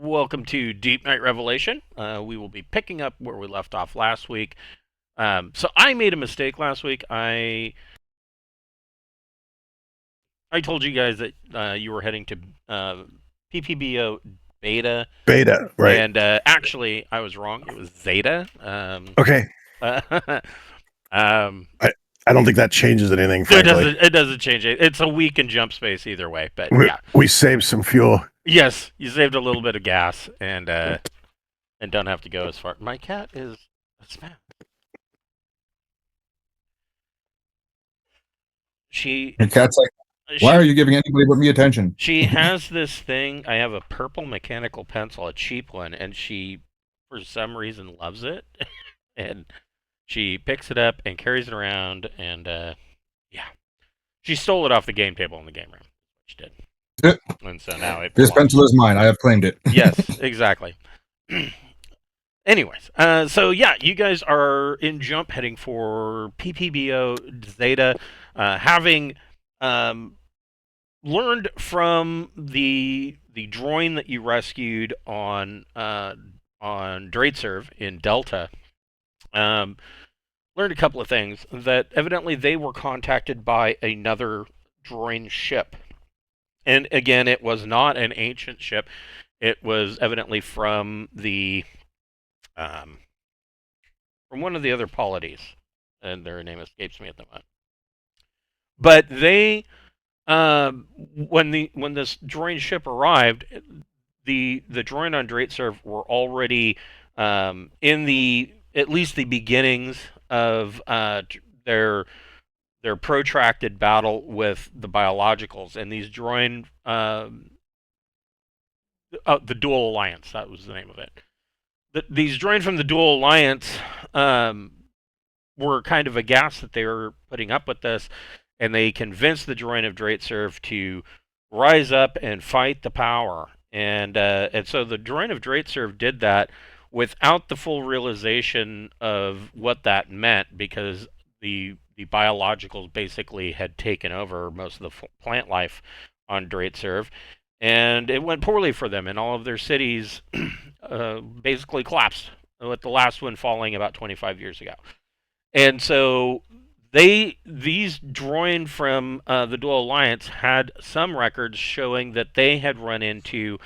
Welcome to Deepnight Revelation. We will be picking up where we left off last week. So I made a mistake last week. I told you guys that you were heading to PPBO beta, Beta, right? and actually I was wrong. It was Zeta. Okay. Um, I I don't think that changes anything, it frankly. doesn't. It doesn't change it. It's a week in jump space either way. But We, yeah, we saved some fuel. yes, you saved a little bit of gas and don't have to go as far. My cat is a smash. She Your cat's like, why are she you giving anybody but me attention? She has this thing. I have a purple mechanical pencil, a cheap one, and she, for some reason, loves it. And she picks it up and carries it around. And yeah, she stole it off the game table in the game room. She did, and so now it This belongs. pencil is mine. I have claimed it. Yes, exactly. Anyways, so yeah, you guys are in jump heading for PPBO Zeta, having um, learned from the droid that you rescued on Draitserv in Delta. Um, Learned a couple of things that evidently they were contacted by another Droyne ship, and again, it was not an ancient ship. It was evidently um, from one of the other polities, and their name escapes me at the moment. But they when this droid ship arrived, the droid on Draitserv were already in the at least the beginnings of their protracted battle with the biologicals, and these droid the Dual Alliance, that was the name of it. These droid from the Dual Alliance um, were kind of aghast that they were putting up with this, and they convinced the droid of Draitserv to rise up and fight the power. And so the droid of Draitserv did that without the full realization of what that meant, because the biologicals basically had taken over most of the plant life on Draitserv, and it went poorly for them, and all of their cities basically collapsed, with the last one falling about 25 years ago. And so these Droyne from the Dual Alliance had some records showing that they had run into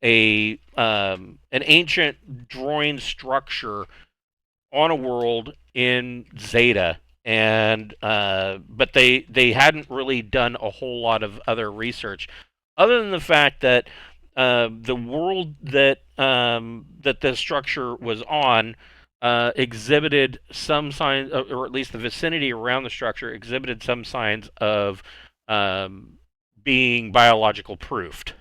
a an ancient Droyne structure on a world in Zeta, and but they hadn't really done a whole lot of other research, other than the fact that the world that the structure was on exhibited some signs, or at least the vicinity around the structure exhibited some signs of um, being biological proofed.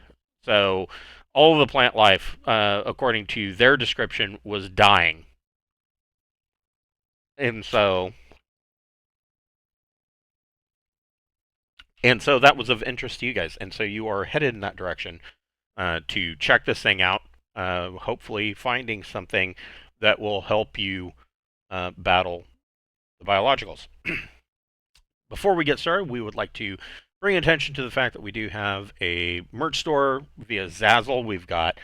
So all of the plant life, according to their description, was dying, and so that was of interest to you guys, and so you are headed in that direction to check this thing out. Hopefully, finding something that will help you battle the biologicals. Before we get started, we would like to bring attention to the fact that we do have a merch store via Zazzle. We've got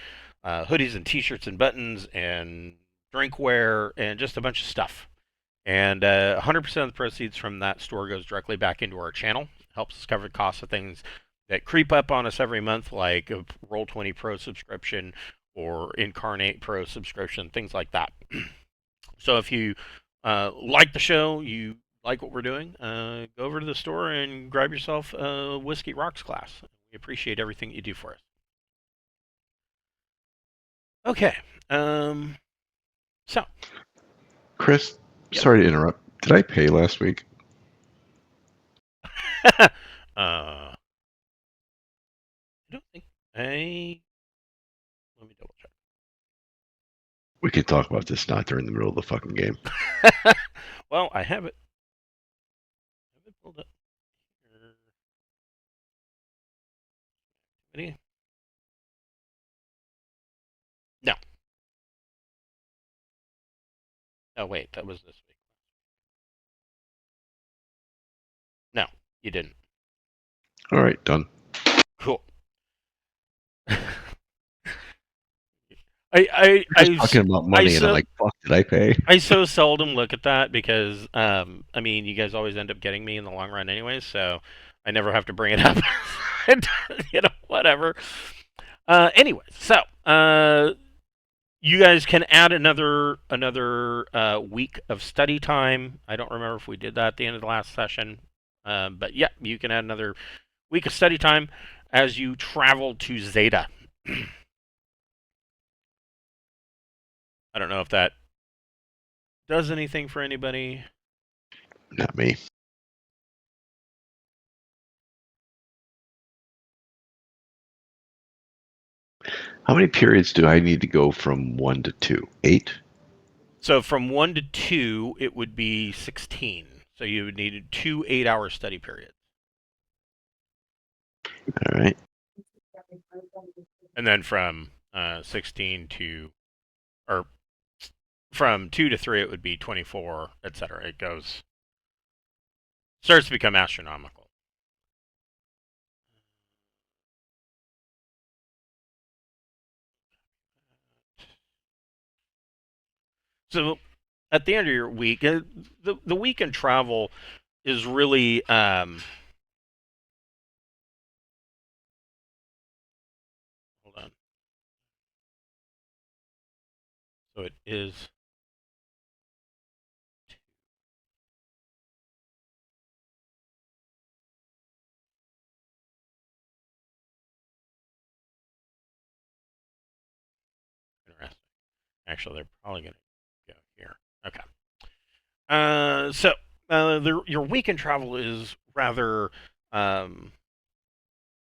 hoodies and t-shirts and buttons and drinkware and just a bunch of stuff. And 100% of the proceeds from that store goes directly back into our channel. Helps us cover the costs of things that creep up on us every month, like a Roll20 Pro subscription or Incarnate Pro subscription, things like that. So if you like the show, you like what we're doing, go over to the store and grab yourself a Whiskey Rocks class. We appreciate everything you do for us. Okay. So. Chris, Yep. sorry to interrupt. Did I pay last week? I don't think I. Let me double We could talk about this not during the middle of the fucking game. check. Well, I have it. Pulled up. Ready? No. Oh wait, that was this week. No, you didn't. All right, done. Cool. We're just talking about money, and I'm like, fuck, did I pay? I so seldom look at that because, I mean, you guys always end up getting me in the long run anyways, so I never have to bring it up. Whatever. Anyway, so you guys can add another week of study time. I don't remember if we did that at the end of the last session, but yeah, you can add another week of study time as you travel to Zeta. I don't know if that does anything for anybody. Not me. How many periods do I need to go from 1 to 2? 8? So from 1 to 2, it would be 16. So you would need 2 8-hour study periods. All right. And then from 16 to, or from 2 to 3, it would be 24, etc. It starts to become astronomical. So at the end of your week, the weekend travel is really hold on. So it is interesting. Actually, they're probably going to go here. Okay. Your weekend travel is rather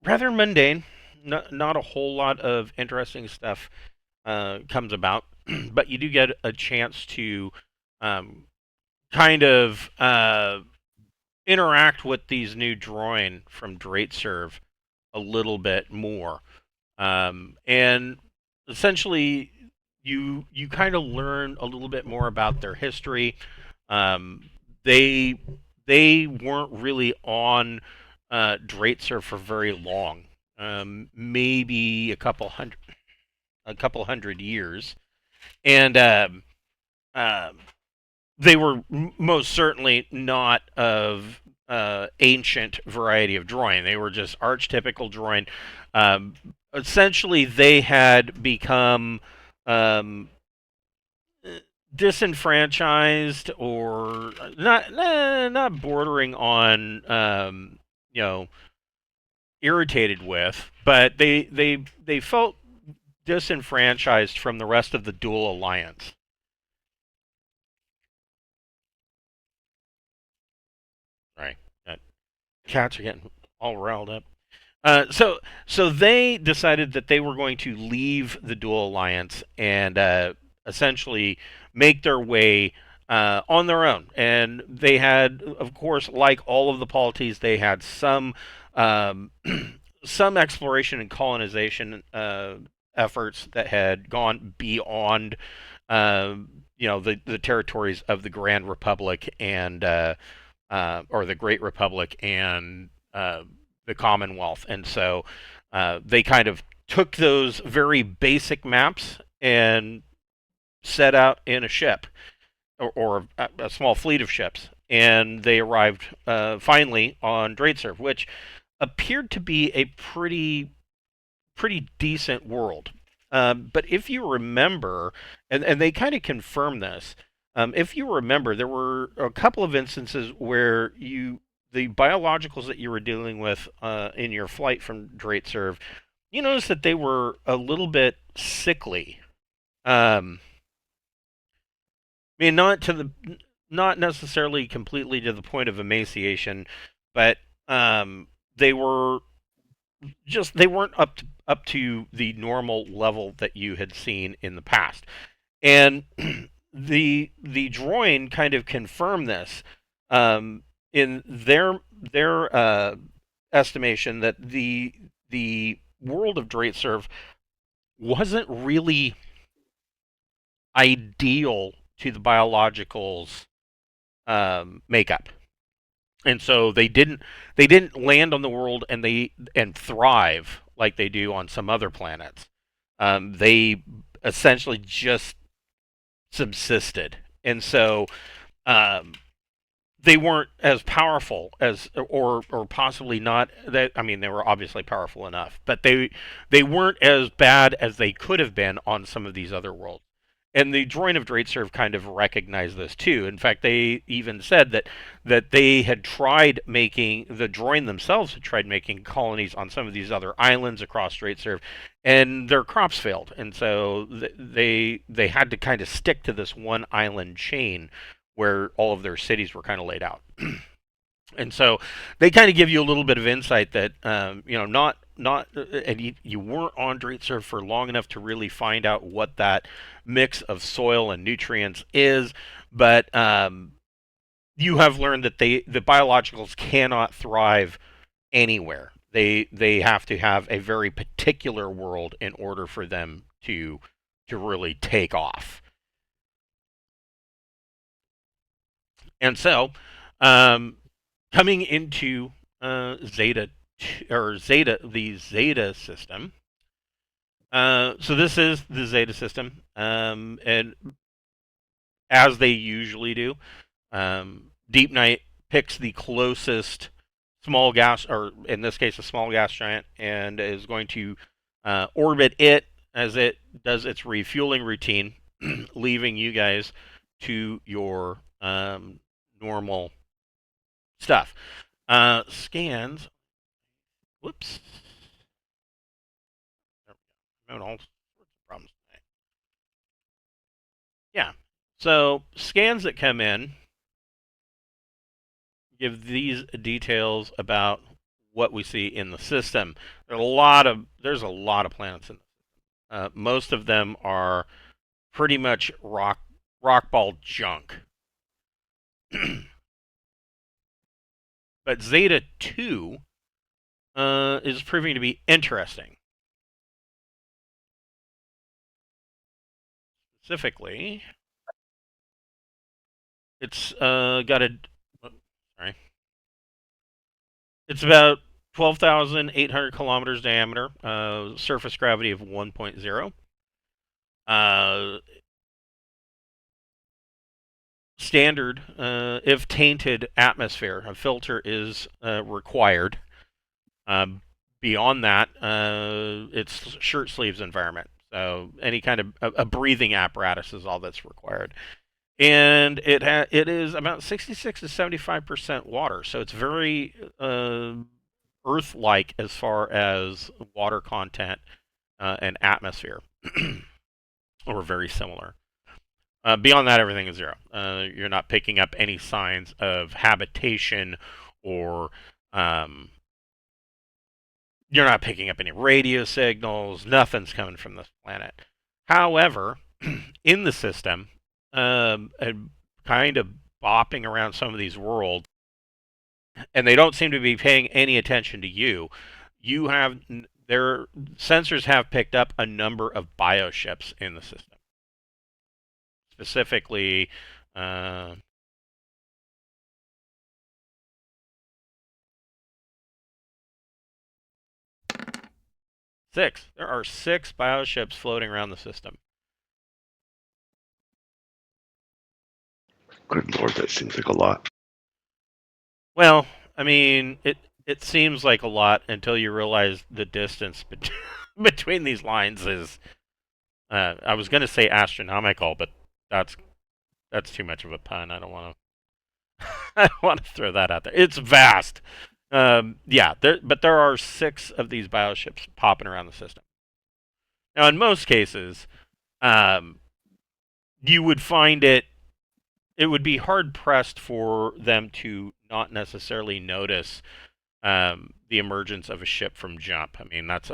mundane. Not a whole lot of interesting stuff comes about, but you do get a chance to kind of interact with these new Droyne from Dreightserve a little bit more, and essentially you kind of learn a little bit more about their history. They weren't really on Dreightserve for very long, maybe a couple hundred years, and they were most certainly not of ancient variety of Droyne. They were just archetypical Droyne. Essentially, they had become disenfranchised, or not bordering on irritated with, but they felt disenfranchised from the rest of the Dual Alliance. Right, cats are getting all riled up. So they decided that they were going to leave the Dual Alliance and essentially make their way on their own. And they had, of course, like all of the polities, they had some some exploration and colonization efforts that had gone beyond the territories of the Grand Republic and or the Great Republic and the Commonwealth. And so they kind of took those very basic maps and set out in a ship, or a small fleet of ships, and they arrived finally on Dreightserve, which appeared to be a pretty decent world. But if you remember, and they kind of confirm this, if you remember, there were a couple of instances where the biologicals that you were dealing with in your flight from Dreightserve, you noticed that they were a little bit sickly. I mean, not necessarily completely to the point of emaciation, but they weren't up to the normal level that you had seen in the past. And the Droyne kind of confirmed this in their estimation, that the world of Dreightserve wasn't really ideal to the biologicals makeup, and so they didn't land on the world and thrive like they do on some other planets. They essentially just subsisted, and so um, they weren't as powerful as, or possibly not. That I mean, they were obviously powerful enough, but they weren't as bad as they could have been on some of these other worlds. And the Droyne of Draitserv kind of recognized this too. In fact, they even said that they had tried making, the Droyne themselves had tried making colonies on some of these other islands across Draitserv, and their crops failed, and so they had to kind of stick to this one island chain where all of their cities were kind of laid out. And so they kind of give you a little bit of insight that not and you weren't on Draitserv for long enough to really find out what that mix of soil and nutrients is, but you have learned that the biologicals cannot thrive anywhere. They have to have a very particular world in order for them to really take off. And so, coming into Zeta the Zeta system. So this is the Zeta system, and as they usually do, Deepnight picks the closest small gas, or in this case, a small gas giant, and is going to orbit it as it does its refueling routine, leaving you guys to your normal stuff. Scans. Whoops. I'm having all sorts of problems today. Yeah. So scans that come in give these details about what we see in the system. There's a lot of planets in this. Most of them are pretty much rockball junk. But Zeta 2 is proving to be interesting. Specifically, it's got a sorry. It's about 12,800 kilometers diameter, surface gravity of 1.0. Standard, if tainted atmosphere, a filter is required. Beyond that, it's shirt sleeves environment. So any kind of a breathing apparatus is all that's required. And it is about 66 to 75% water, so it's very Earth-like as far as water content and atmosphere, or very similar. Beyond that, everything is zero. You're not picking up any signs of habitation, or you're not picking up any radio signals. Nothing's coming from this planet. However, in the system, kind of bopping around some of these worlds, and they don't seem to be paying any attention to you. Their sensors have picked up a number of bioships in the system. Specifically, six. There are 6 bioships floating around the system. Good lord, that seems like a lot. Well, I mean, it seems like a lot until you realize the distance between these lines is. I was going to say astronomical, but that's too much of a pun. I don't want to. I don't want to throw that out there. It's vast. Yeah, but there are 6 of these bioships popping around the system. Now, in most cases, you would find it would be hard pressed for them to not necessarily notice the emergence of a ship from jump. I mean, that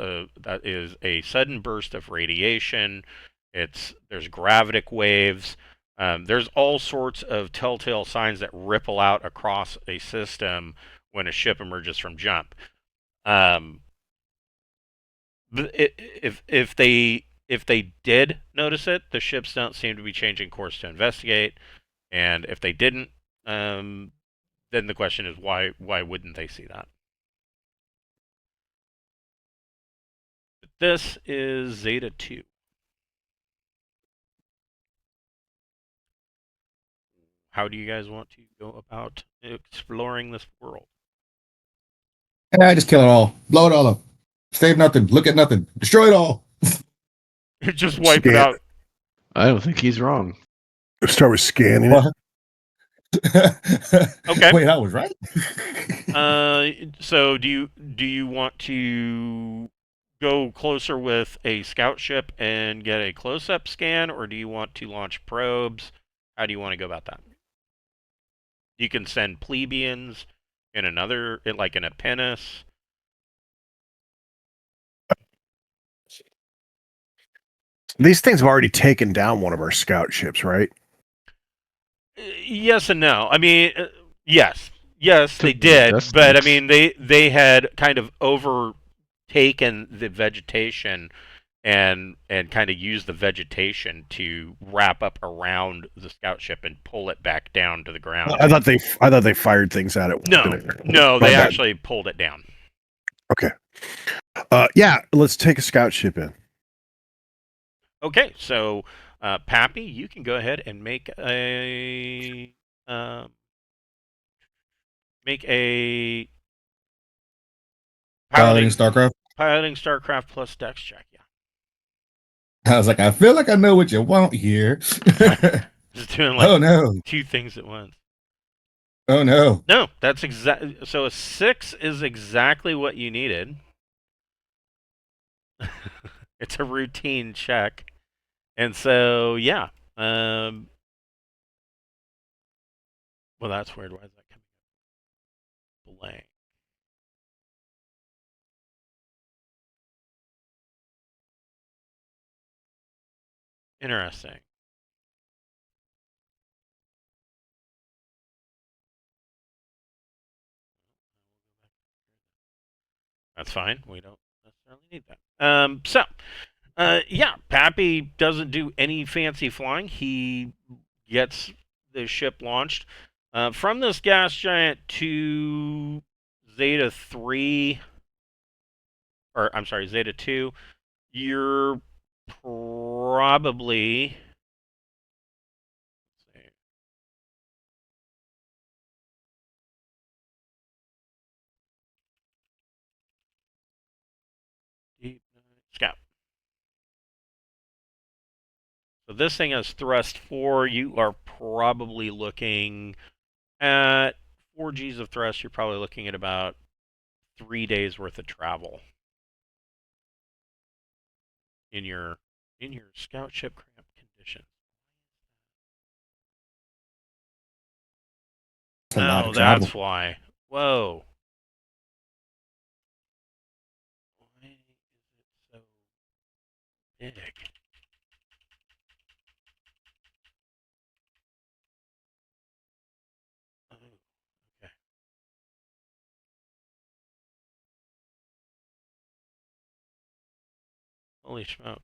is a sudden burst of radiation. There's gravitic waves. There's all sorts of telltale signs that ripple out across a system when a ship emerges from jump. If they did notice it, the ships don't seem to be changing course to investigate. And if they didn't, then the question is why wouldn't they see that? This is Zeta 2. how do you guys want to go about exploring this world? I just kill it all. Blow it all up. Save nothing. Look at nothing. Destroy it all. Just wipe it Scan- out. I don't think he's wrong. Start with scanning it. What? Okay. Wait, I was right. So do you want to go closer with a scout ship and get a close-up scan, or do you want to launch probes? How do you want to go about that? You can send plebeians in like in a pinnace. These things have already taken down one of our scout ships, right? Yes and no. I mean, yes, they Took did, dust but I mix. mean, they had kind of overtaken the vegetation and kind of used the vegetation to wrap up around the scout ship and pull it back down to the ground. I thought they fired things at it. No, My they bad. actually pulled it down. Okay. Yeah, let's take a scout ship in. Okay, so Pappy, you can go ahead and make a Piloting StarCraft. piloting StarCraft plus Dex check. Yeah, I was like, I feel like I know what you want here. just doing like Oh no. two things at once. Oh no. No, that's exactly. So a 6 is exactly what you needed. It's a routine check, and so yeah. Well, that's weird. Why is that coming up blank? Interesting. That's fine. We don't necessarily need that. Yeah, Pappy doesn't do any fancy flying. He gets the ship launched from this gas giant to Zeta 3, or I'm sorry, Zeta 2. You're probably. Let's see. Deepnight Scout. So this thing has thrust 4. You are probably looking at 4 Gs of thrust. You're probably looking at about 3 days worth of travel in your scout ship cramped condition. That's a lot Oh, of travel. that's why. Whoa. Why is it so big? Oh, okay. Holy smokes.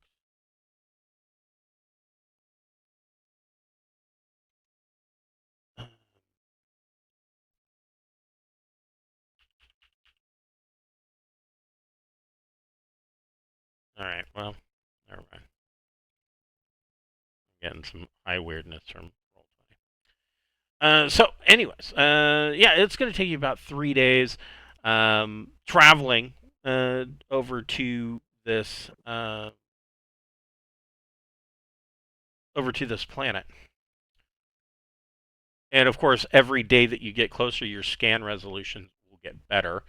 Alright, well, never mind. I'm getting some high weirdness from Roll20. So, anyways, yeah, it's going to take you about 3 days traveling over to this planet. And of course, every day that you get closer, your scan resolution will get better.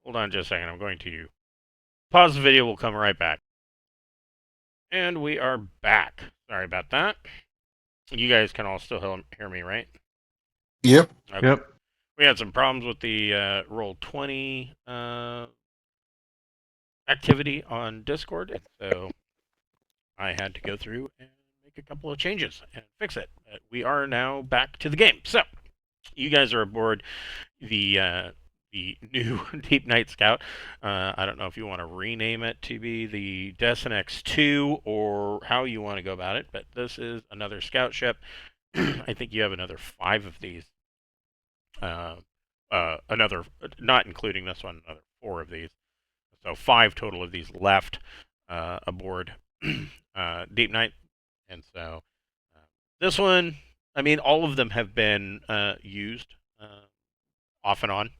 Hold on just a second. I'm going to pause the video. We'll come right back. And we are back. Sorry about that. You guys can all still hear me, right? Yep. Okay. Yep. We had some problems with the Roll20 activity on Discord, and so I had to go through and make a couple of changes and fix it. We are now back to the game. So, you guys are aboard the the new Deepnight Scout. I don't know if you want to rename it to be the Desenex 2 or how you want to go about it, but this is another scout ship. I think you have another 5 of these. Another, not including this one, another 4 of these. So 5 total of these left aboard Deepnight. And so this one, I mean, all of them have been used off and on,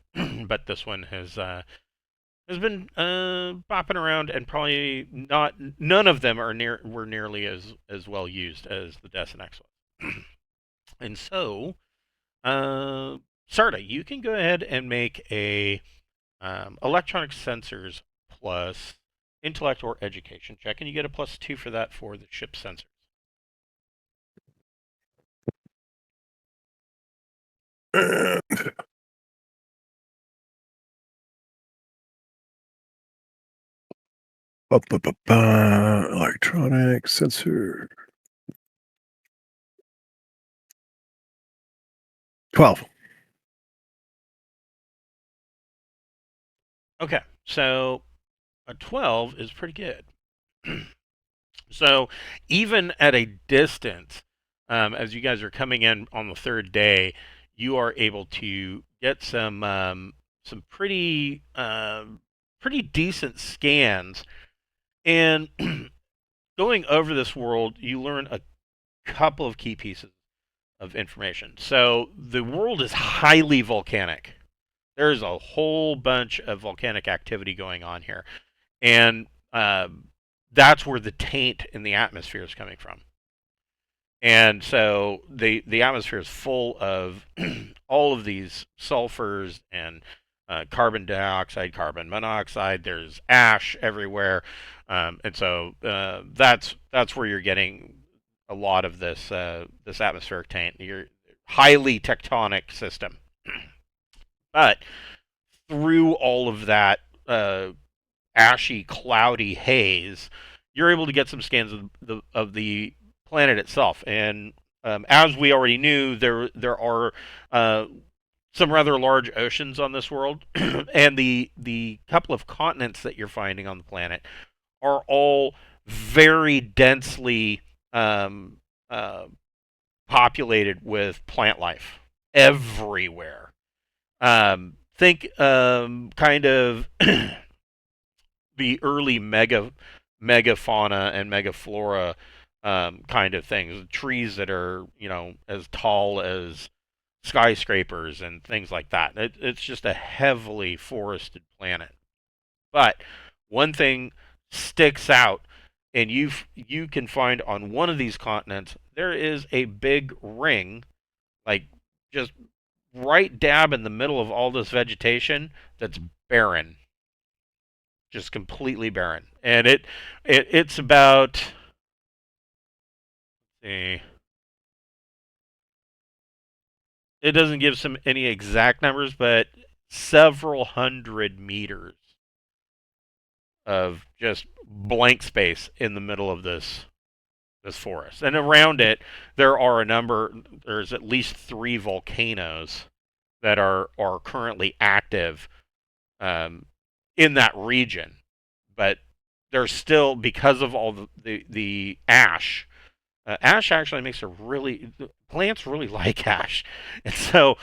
but this one has been bopping around, and probably not. None of them were nearly as well used as the Desenex was. And so, Sarda, you can go ahead and make a electronic sensors plus intellect or education check, and you get a +2 for that for the ship sensors. Electronic sensor. 12. Okay, so a 12 is pretty good. So even at a distance, as you guys are coming in on the third day, you are able to get some pretty pretty decent scans. And going over this world, you learn a couple of key pieces of information. So the world is highly volcanic. There's a whole bunch of volcanic activity going on here, and that's where the taint in the atmosphere is coming from. And so the atmosphere is full of all of these sulfurs and carbon dioxide, carbon monoxide. There's ash everywhere, and so that's where you're getting a lot of this atmospheric taint. You're highly tectonic system, but through all of that ashy, cloudy haze, you're able to get some scans of the planet itself. And as we already knew, there are some rather large oceans on this world, and the couple of continents that you're finding on the planet are all very densely populated with plant life everywhere. Think kind of the early megafauna and megaflora kind of things. Trees that are, as tall as skyscrapers and things like that. It's just a heavily forested planet. But one thing sticks out, and you can find on one of these continents, there is a big ring, like just right dab in the middle of all this vegetation, that's barren, just completely barren. And it's about, let's see, it doesn't give any exact numbers, but several hundred meters of just blank space in the middle of this forest. And around it, there's at least 3 volcanoes that are currently active in that region. But there's still, because of all the ash, ash actually makes plants really like ash. And so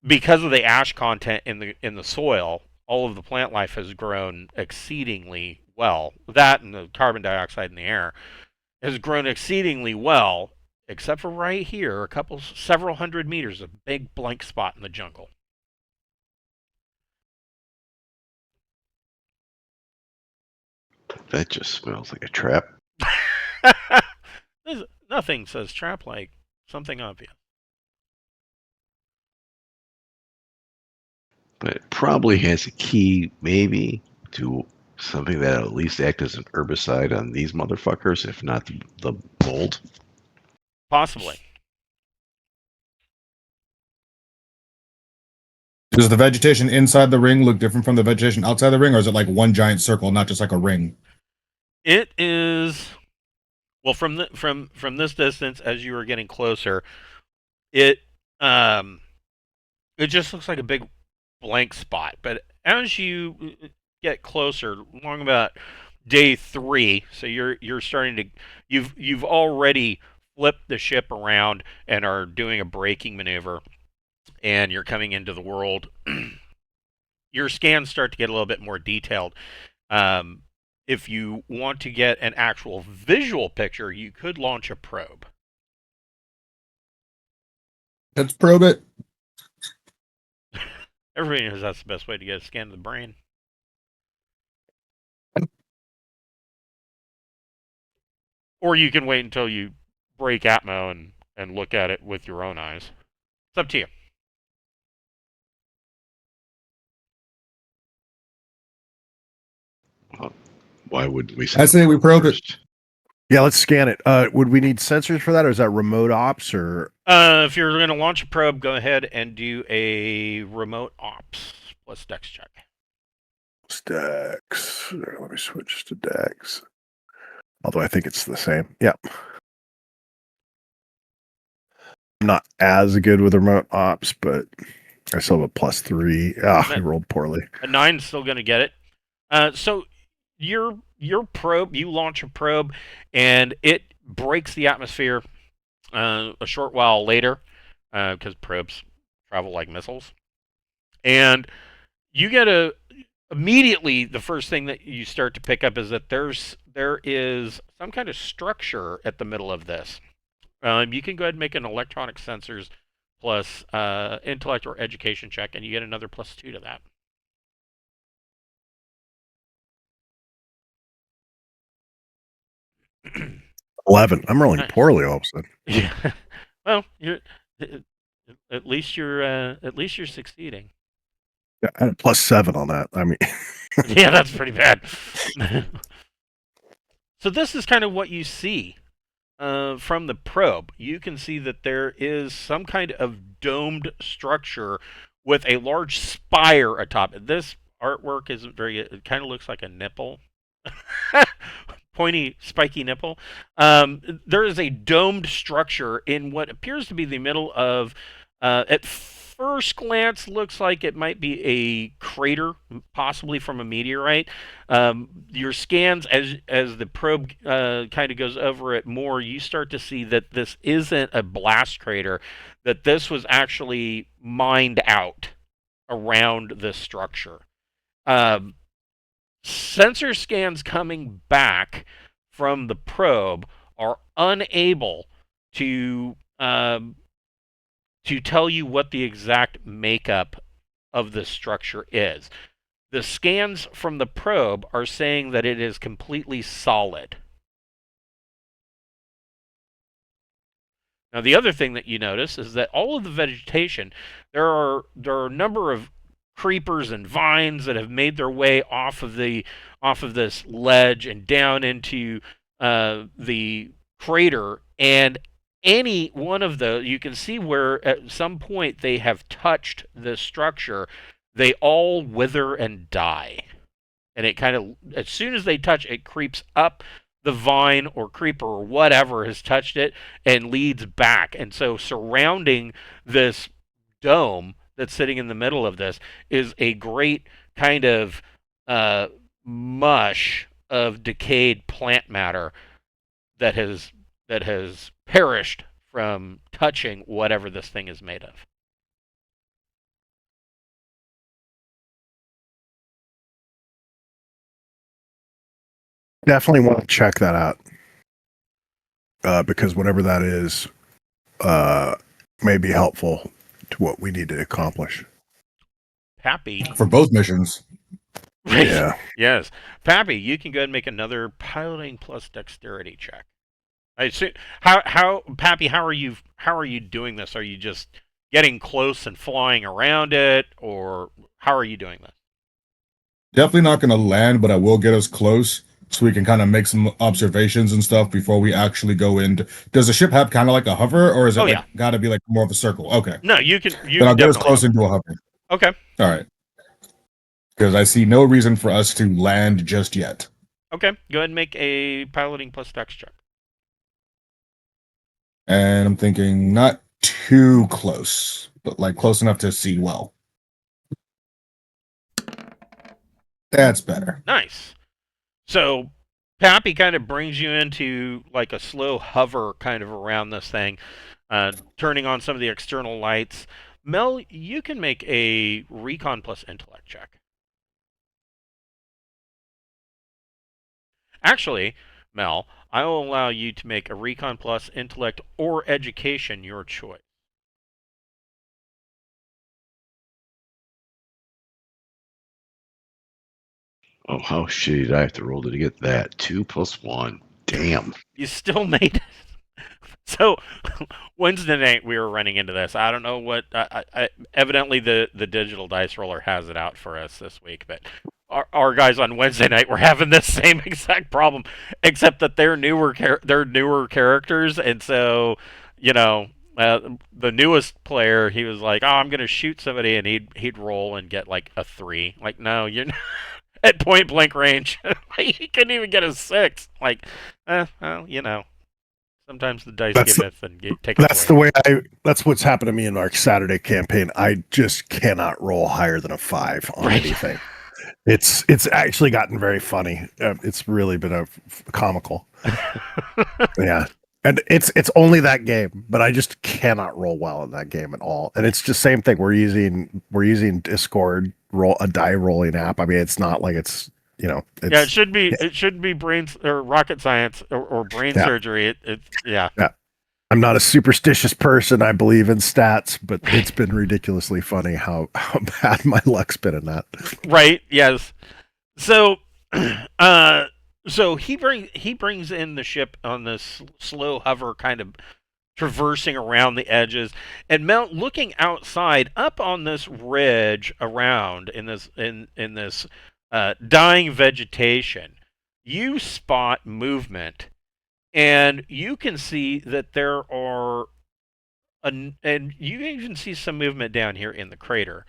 because of the ash content in the soil, all of the plant life has grown exceedingly well. That and the carbon dioxide in the air has grown exceedingly well, except for right here, several hundred meters, a big blank spot in the jungle. That just smells like a trap. Nothing says trap like something obvious. But it probably has a key, maybe, to something that at least act as an herbicide on these motherfuckers, if not the mold. Possibly. Does the vegetation inside the ring look different from the vegetation outside the ring, or is it like one giant circle, not just like a ring? It is, well, from this distance, as you are getting closer, it just looks like a big blank spot. But as you get closer, along about day 3, so you're starting to you've already flipped the ship around and are doing a braking maneuver, and you're coming into the world. Your scans start to get a little bit more detailed. Um, if you want to get an actual visual picture, you could launch a probe. Let's probe it. Everybody knows that's the best way to get a scan of the brain. Or you can wait until you break Atmo and look at it with your own eyes. It's up to you. Why would we? I say we probe it. Yeah, let's scan it. Would we need sensors for that, or is that remote ops? Or If you're going to launch a probe, go ahead and do a remote ops plus dex check. Dex? Let me switch to Dex. Although I think it's the same. Yeah. I'm not as good with remote ops, but I still have a +3. I rolled poorly. A 9's still going to get it. So your probe, you launch a probe, and it breaks the atmosphere a short while later, because probes travel like missiles. And you get immediately the first thing that you start to pick up is that there is some kind of structure at the middle of this. You can go ahead and make an electronic sensors plus intellect or education check, and you get another +2 to that. 11. I'm rolling Nice. poorly all of a sudden. Yeah. Well, at least you're succeeding. Yeah, I had a +7 on that. I mean, Yeah, that's pretty bad. So this is kind of what you see from the probe. You can see that there is some kind of domed structure with a large spire atop it. This artwork isn't very. It kind of looks like a nipple. Pointy, spiky nipple. There is a domed structure in what appears to be the middle of, at first glance, looks like it might be a crater, possibly from a meteorite. Your scans, as the probe kind of goes over it more, you start to see that this isn't a blast crater, that this was actually mined out around this structure. Sensor scans coming back from the probe are unable to tell you what the exact makeup of the structure is. The scans from the probe are saying that it is completely solid. Now, the other thing that you notice is that all of the vegetation, there are a number of creepers and vines that have made their way off of this ledge and down into the crater, and any one of those, you can see where at some point they have touched this structure, they all wither and die. And it kind of, as soon as they touch, it creeps up the vine or creeper or whatever has touched it and leads back. And so surrounding this dome that's sitting in the middle of this is a great kind of mush of decayed plant matter that has perished from touching whatever this thing is made of. definitely want to check that out. Because whatever that is may be helpful to what we need to accomplish. Pappy. For both missions. Right. Yeah. Yes. Pappy, you can go ahead and make another piloting plus dexterity check. I see. How Pappy, how are you doing this? Are you just getting close and flying around it, or how are you doing this? Definitely not going to land, but I will get us close so we can kind of make some observations and stuff before we actually go in. Does the ship have kind of like a hover, or is it got to be like more of a circle? Okay. No, you can. Then I'll get us close into a hover. Okay. All right. Because I see no reason for us to land just yet. Okay. Go ahead and make a piloting plus dex check. And I'm thinking not too close, but like close enough to see well. That's better. Nice. So Pappy kind of brings you into like a slow hover kind of around this thing, turning on some of the external lights. Mel, you can make a recon plus intellect check. Actually, Mel, I will allow you to make a recon plus intellect or education, your choice. Oh, how shitty did I have to roll to get that? 2 plus 1. Damn. You still made it. So Wednesday night we were running into this. I don't know what. Evidently the digital dice roller has it out for us this week, but our guys on Wednesday night were having this same exact problem, except that they're newer characters, and so you know. The newest player, he was like, "Oh, I'm gonna shoot somebody," and he'd roll and get like a 3. Like, no, you're not at point blank range. He couldn't even get a 6. Like, well, sometimes the dice That's giveth and taketh that's away. the way that's what's happened to me in our Saturday campaign. I just cannot roll higher than a 5 on Right. anything. It's actually gotten very funny. It's really been a comical. Yeah. And it's only that game, but I just cannot roll well in that game at all. And it's just same thing. We're using Discord a die rolling app. I mean, it's not like it's Yeah, it's it should be brain or rocket science or brain Yeah. surgery. Yeah. I'm not a superstitious person. I believe in stats, but it's been ridiculously funny how bad my luck's been in that. Right. Yes. So, so he brings in the ship on this slow hover, kind of traversing around the edges, and Mount looking outside up on this ridge around in this dying vegetation. You spot movement, and you can see that there are, and you even see some movement down here in the crater.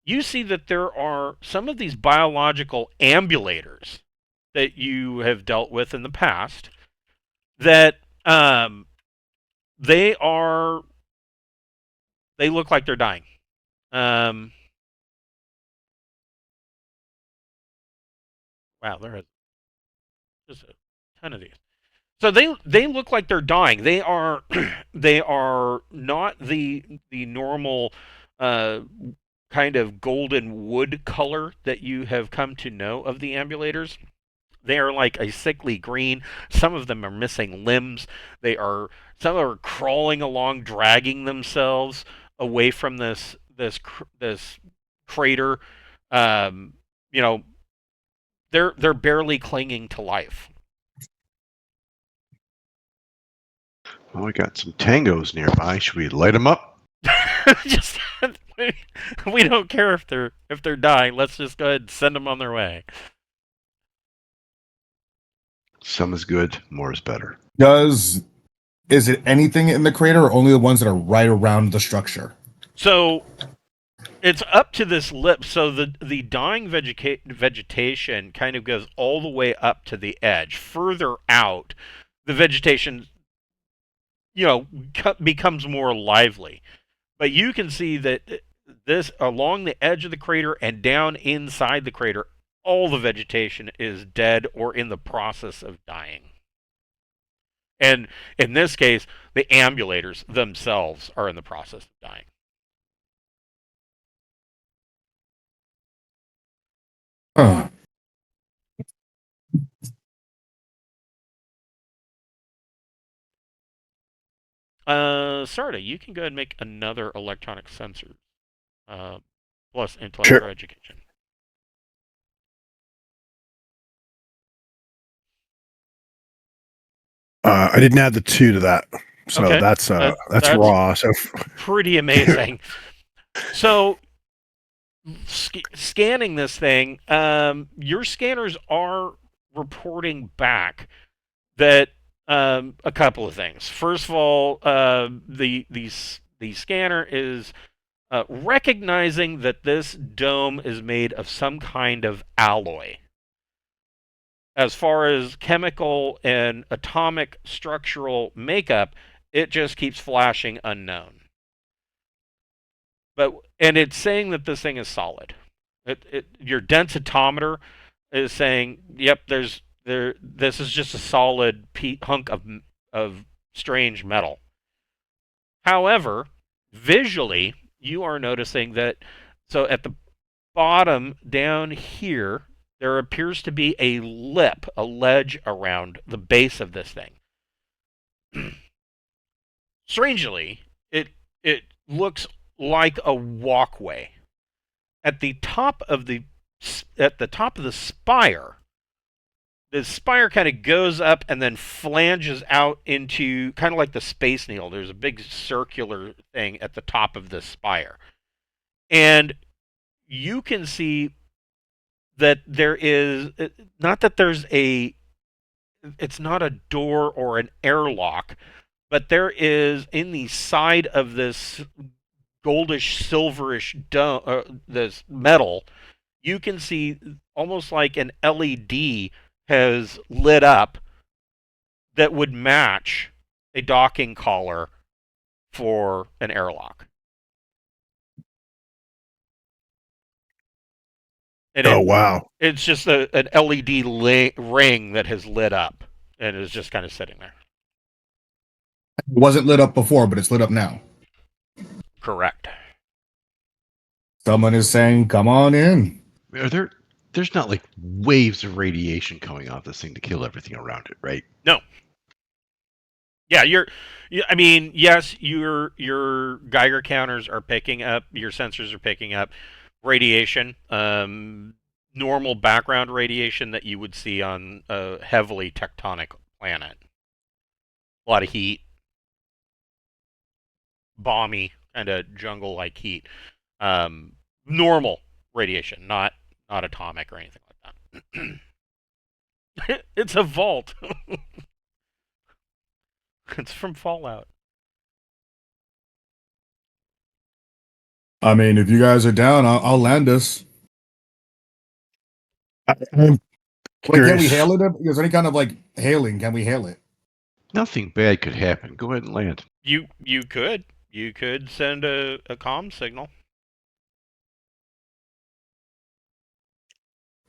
You see that there are some of these biological ambulators that you have dealt with in the past that they look like they're dying. Wow, there is just a ton of these. So they look like they're dying. They are they are not the normal kind of golden wood color that you have come to know of the ambulators. They are like a sickly green. Some of them are missing limbs. Some are crawling along, dragging themselves away from this crater. Um, you know, they're barely clinging to life. Well, we got some tangos nearby. Should we light them up? Just we don't care if they're dying. Let's just go ahead and send them on their way. Some is good, more is better. Is it anything in the crater or only the ones that are right around the structure? So it's up to this lip. So the dying vegetation kind of goes all the way up to the edge. Further out, the vegetation, becomes more lively. But you can see that this along the edge of the crater and down inside the crater, all the vegetation is dead or in the process of dying. And in this case, the ambulators themselves are in the process of dying. Huh. Sarda, you can go ahead and make another electronic sensor, plus intellect Sure. or education. I didn't add the 2 to that, so Okay. that's That's raw. So pretty amazing. So, scanning this thing, your scanners are reporting back that a couple of things. First of all, the scanner is recognizing that this dome is made of some kind of alloy. As far as chemical and atomic structural makeup, it just keeps flashing unknown. And it's saying that this thing is solid. Your densitometer is saying, yep, this is just a solid hunk of strange metal. However, visually, you are noticing that, so at the bottom down here, there appears to be a lip, a ledge around the base of this thing. Strangely, it looks like a walkway. At the top of the spire, the spire kind of goes up and then flanges out into kind of like the Space Needle. There's a big circular thing at the top of the spire. And you can see that there is not that there's a it's not a door or an airlock, but there is in the side of this goldish silverish this metal, you can see almost like an LED has lit up that would match a docking collar for an airlock. And wow. It's just an LED ring that has lit up and is just kind of sitting there. It wasn't lit up before, but it's lit up now. Correct. Someone is saying, come on in. There's not like waves of radiation coming off this thing to kill everything around it, right? No. Yeah, I mean, yes, your Geiger counters are picking up, your sensors are picking up radiation, normal background radiation that you would see on a heavily tectonic planet. A lot of heat, balmy kind of jungle-like heat. Normal radiation, not atomic or anything like that. It's a vault. It's from Fallout. I mean, if you guys are down, I'll land us. I'm Wait, can we hail it? Is there any kind of like hailing? Can we hail it? Nothing bad could happen. Go ahead and land. You could send a comm signal.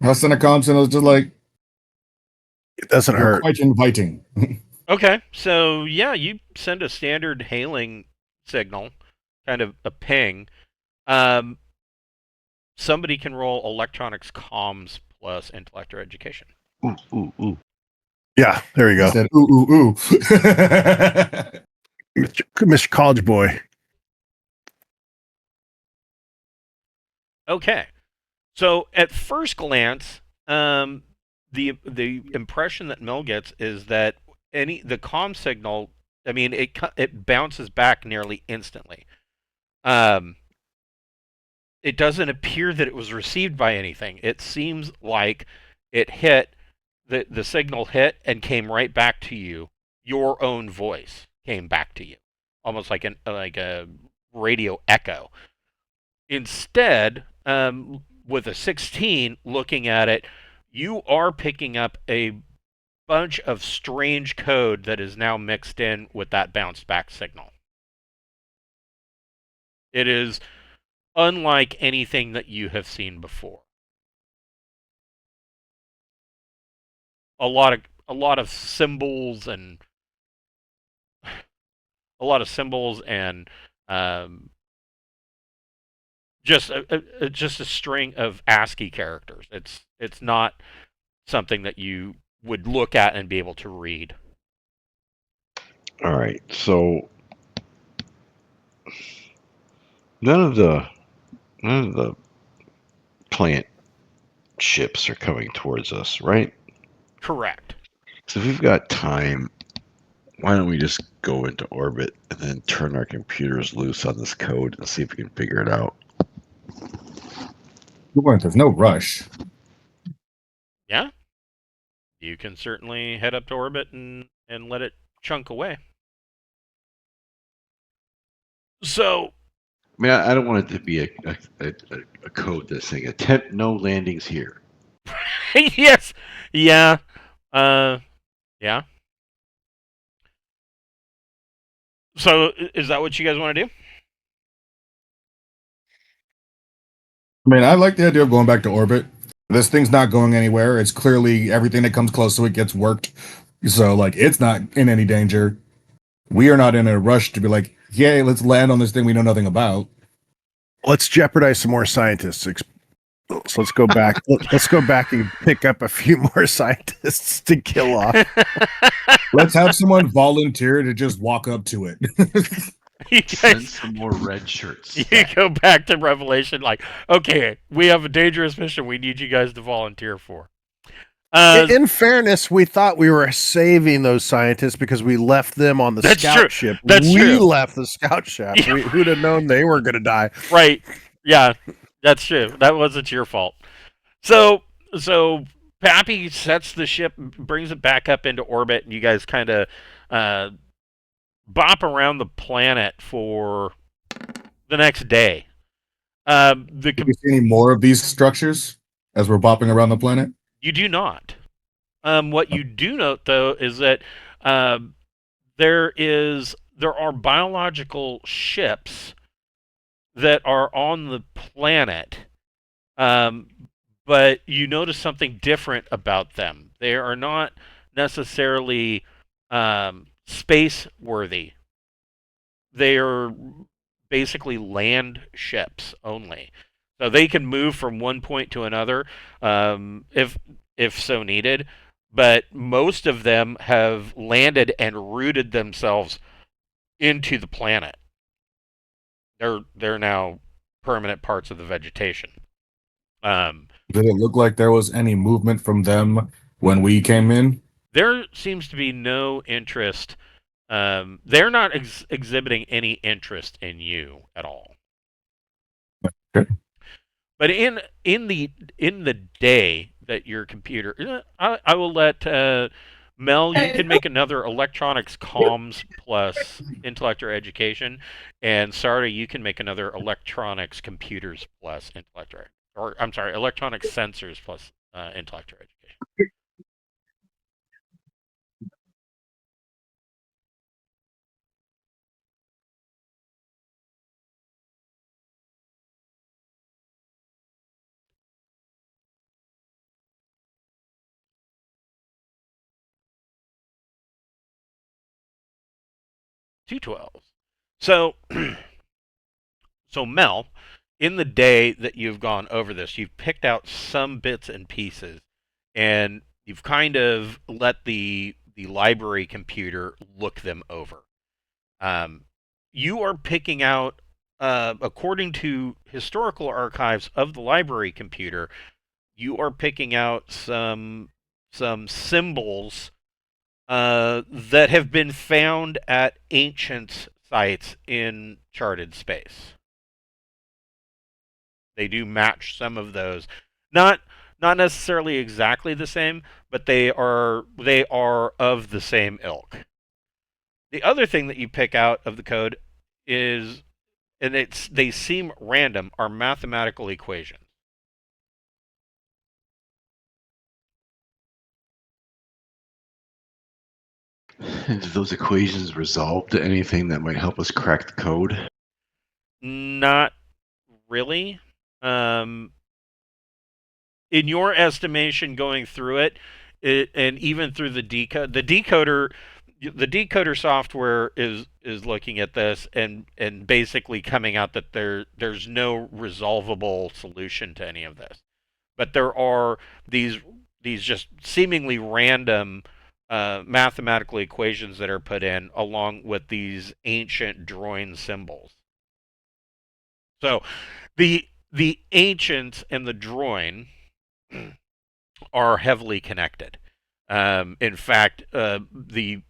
I'll send a comm signal just like It doesn't hurt. quite inviting. Okay, so yeah, you send a standard hailing signal, kind of a ping. Somebody can roll electronics comms plus intellect or education. Ooh, ooh, ooh. Yeah, there you go. He said, ooh, ooh, ooh. Mr. College Boy. Okay, so at first glance, the impression that Mel gets is that the comm signal, I mean, it bounces back nearly instantly. It doesn't appear that it was received by anything. It seems like it hit, the signal hit and came right back to you. Your own voice came back to you, almost like a radio echo. Instead, with a 16, looking at it, you are picking up a bunch of strange code that is now mixed in with that bounced back signal. It is unlike anything that you have seen before. A lot of symbols and just a string of ASCII characters. It's not something that you would look at and be able to read. All right, so none of the plant ships are coming towards us, right? Correct. So if we've got time, why don't we just go into orbit and then turn our computers loose on this code and see if we can figure it out? There's no rush. Yeah. You can certainly head up to orbit and let it chunk away. So, I mean, I don't want it to be a code that's saying attempt no landings here. yes, yeah, yeah. So, is that what you guys want to do? I mean, I like the idea of going back to orbit. This thing's not going anywhere. It's clearly everything that comes close to it gets worked. So, like, it's not in any danger. We are not in a rush to be like, yay, let's land on this thing we know nothing about. Let's jeopardize some more scientists. So let's go back. Let's go back and pick up a few more scientists to kill off. Let's have someone volunteer to just walk up to it. You Send guys, some more red shirts. you go back to Revelation like, okay, we have a dangerous mission we need you guys to volunteer for. In fairness, we thought we were saving those scientists because we left them on the scout ship. We left the scout ship. Who'd have known they were going to die? Right. Yeah, that's true. That wasn't your fault. So Pappy sets the ship, brings it back up into orbit, and you guys kind of bop around the planet for the next day. Do you see any more of these structures as we're bopping around the planet? You do not. What you do note, though, is that there are biological ships that are on the planet, but you notice something different about them. They are not necessarily space worthy. They are basically land ships only. So they can move from one point to another if so needed, but most of them have landed and rooted themselves into the planet. They're now permanent parts of the vegetation. Did it look like there was any movement from them when we came in? There seems to be no interest. They're not exhibiting any interest in you at all. Okay. But in the day that your computer, I will let Mel. You can make another electronics comms plus intellect or education, and Sarda, you can make another electronics computers plus intellect or I'm sorry, electronic sensors plus intellect or education. Two 12s. So, so Mel, in the day that you've gone over this, you've picked out some bits and pieces, and you've kind of let the library computer look them over. You are picking out, according to historical archives of the library computer, you are picking out some symbols that have been found at ancient sites in charted space. They do match some of those, not necessarily exactly the same, but they are of the same ilk. The other thing that you pick out of the code is, and they seem random, are mathematical equations. Do those equations resolve to anything that might help us crack the code? Not really. In your estimation, going through it, and even through the decoder software is looking at this and basically coming out that there's no resolvable solution to any of this. But there are these just seemingly random mathematical equations that are put in along with these ancient Droyne symbols. So the ancients and the Droyne are heavily connected. In fact, the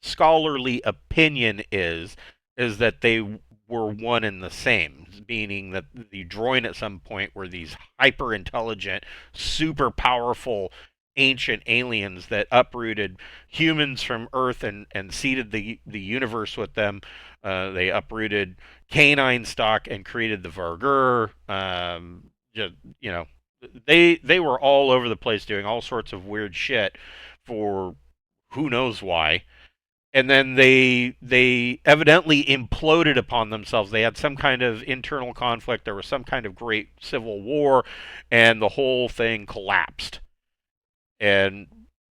scholarly opinion is that they were one and the same, meaning that the Droyne at some point were these hyper intelligent, super powerful ancient aliens that uprooted humans from Earth and seeded the universe with them. They uprooted canine stock and created the Vargur. Just, they were all over the place doing all sorts of weird shit for who knows why. and then they evidently imploded upon themselves. They had some kind of internal conflict. There was some kind of great civil war, and the whole thing collapsed. And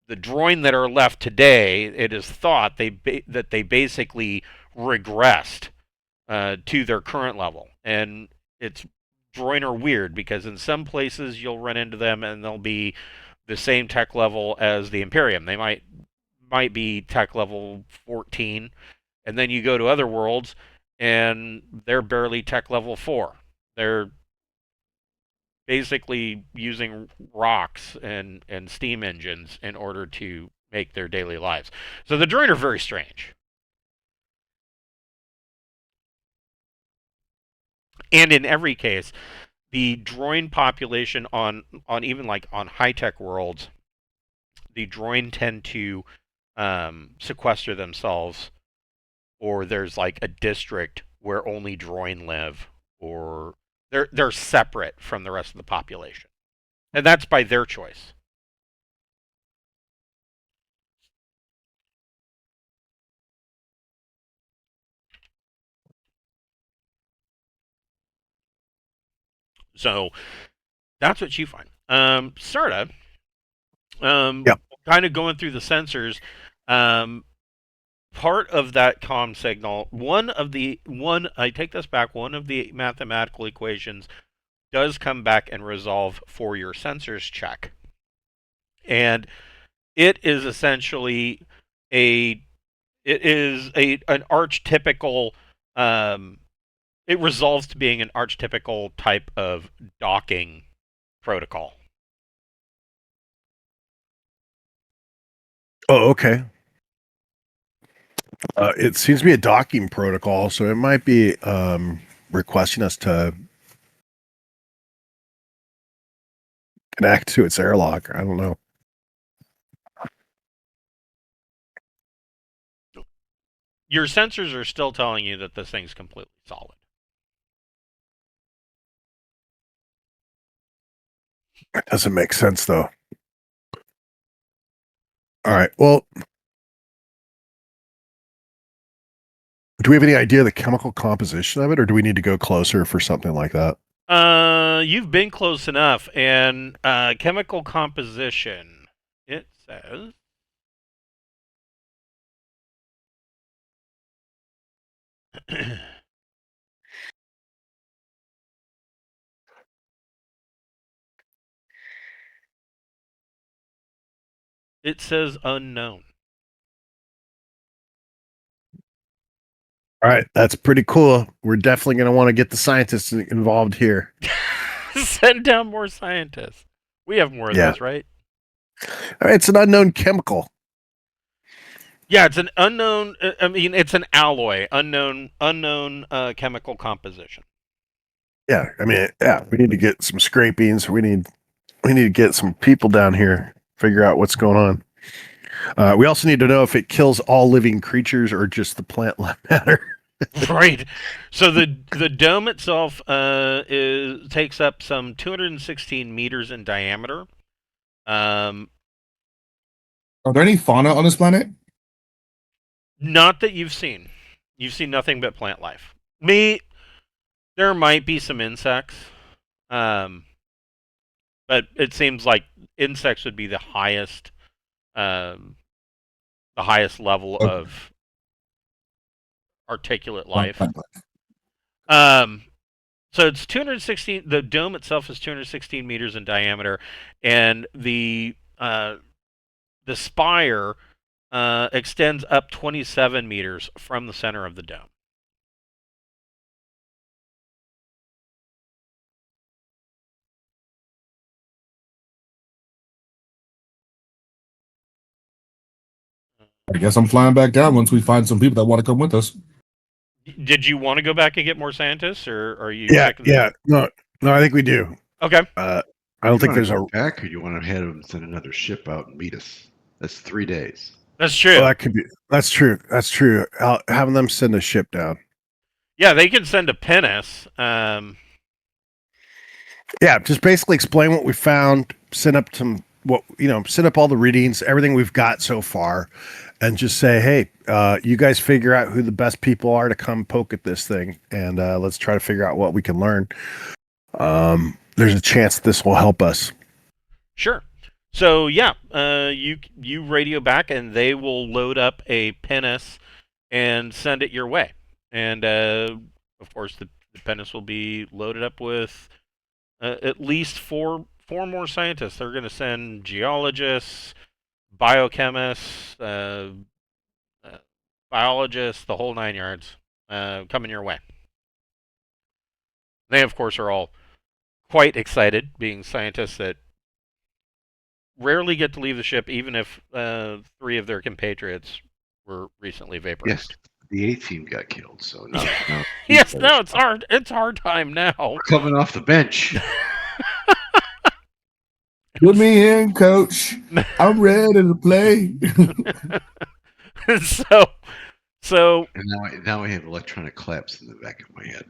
the Droyne that are left today, it is thought that they basically regressed to their current level. And it's Droyne are weird because in some places you'll run into them and they'll be the same tech level as the Imperium. They might be tech level 14, and then you go to other worlds and they're barely tech level 4. They're basically using rocks and steam engines in order to make their daily lives. So the Droyne are very strange. And in every case, the Droyne population on even like on high tech worlds, the Droyne tend to sequester themselves, or there's like a district where only Droyne live, or they're separate from the rest of the population, and that's by their choice. So that's what you find. Sarda, Yep. kind of going through the sensors. Part of that comm signal, I take this back. One of the mathematical equations does come back and resolve for your sensors check, and it is essentially a an archetypical. It resolves to being an archetypical type of docking protocol. Oh, okay. It seems to be a docking protocol, so it might be requesting us to connect to its airlock. I don't know. Your sensors are still telling you that this thing's completely solid. It doesn't make sense, though. All right. Well, do we have any idea of the chemical composition of it, or do we need to go closer for something like that? You've been close enough, and chemical composition. It says. It says unknown. All right, that's pretty cool. We're definitely going to want to get the scientists involved here. Send down more scientists. We have more of those, right? All right, it's an unknown chemical. Yeah, it's an unknown. I mean, it's an alloy. Unknown chemical composition. Yeah, I mean, yeah, we need to get some scrapings. We need to get some people down here, figure out what's going on. We also need to know if it kills all living creatures or just the plant matter. Right. So the dome itself takes up some 216 meters in diameter. Are there any fauna on this planet? Not that you've seen. You've seen nothing but plant life. There might be some insects, but it seems like insects would be the highest level of articulate life. So it's 216. The dome itself is 216 meters in diameter, and the spire extends up 27 meters from the center of the dome. I guess I'm flying back down once we find some people that want to come with us. Did you want to go back and get more scientists, or are you? Yeah. No, I think we do. Okay. I don't think there's a back, or you want to have them send another ship out and meet us. That's 3 days. That's true. Well, that could be. That's true. Having them send a ship down. Yeah, they can send a pinnace. Yeah, just basically explain what we found. Send up some what set up all the readings, everything we've got so far, and just say, hey, you guys figure out who the best people are to come poke at this thing, and let's try to figure out what we can learn. There's a chance this will help us. Sure. So yeah, you radio back, and they will load up a pinnace and send it your way. And of course, the pinnace will be loaded up with at least four more scientists. They're going to send geologists, biochemists, biologists, the whole 9 yards, coming your way. They, of course, are all quite excited, being scientists that rarely get to leave the ship, even if 3 of their compatriots were recently vaporized. Yes, the A team got killed, so now Yes, no, it's hard. It's hard time now. coming off the bench. Put me in, coach. I'm ready to play. so And now I have electronic claps in the back of my head.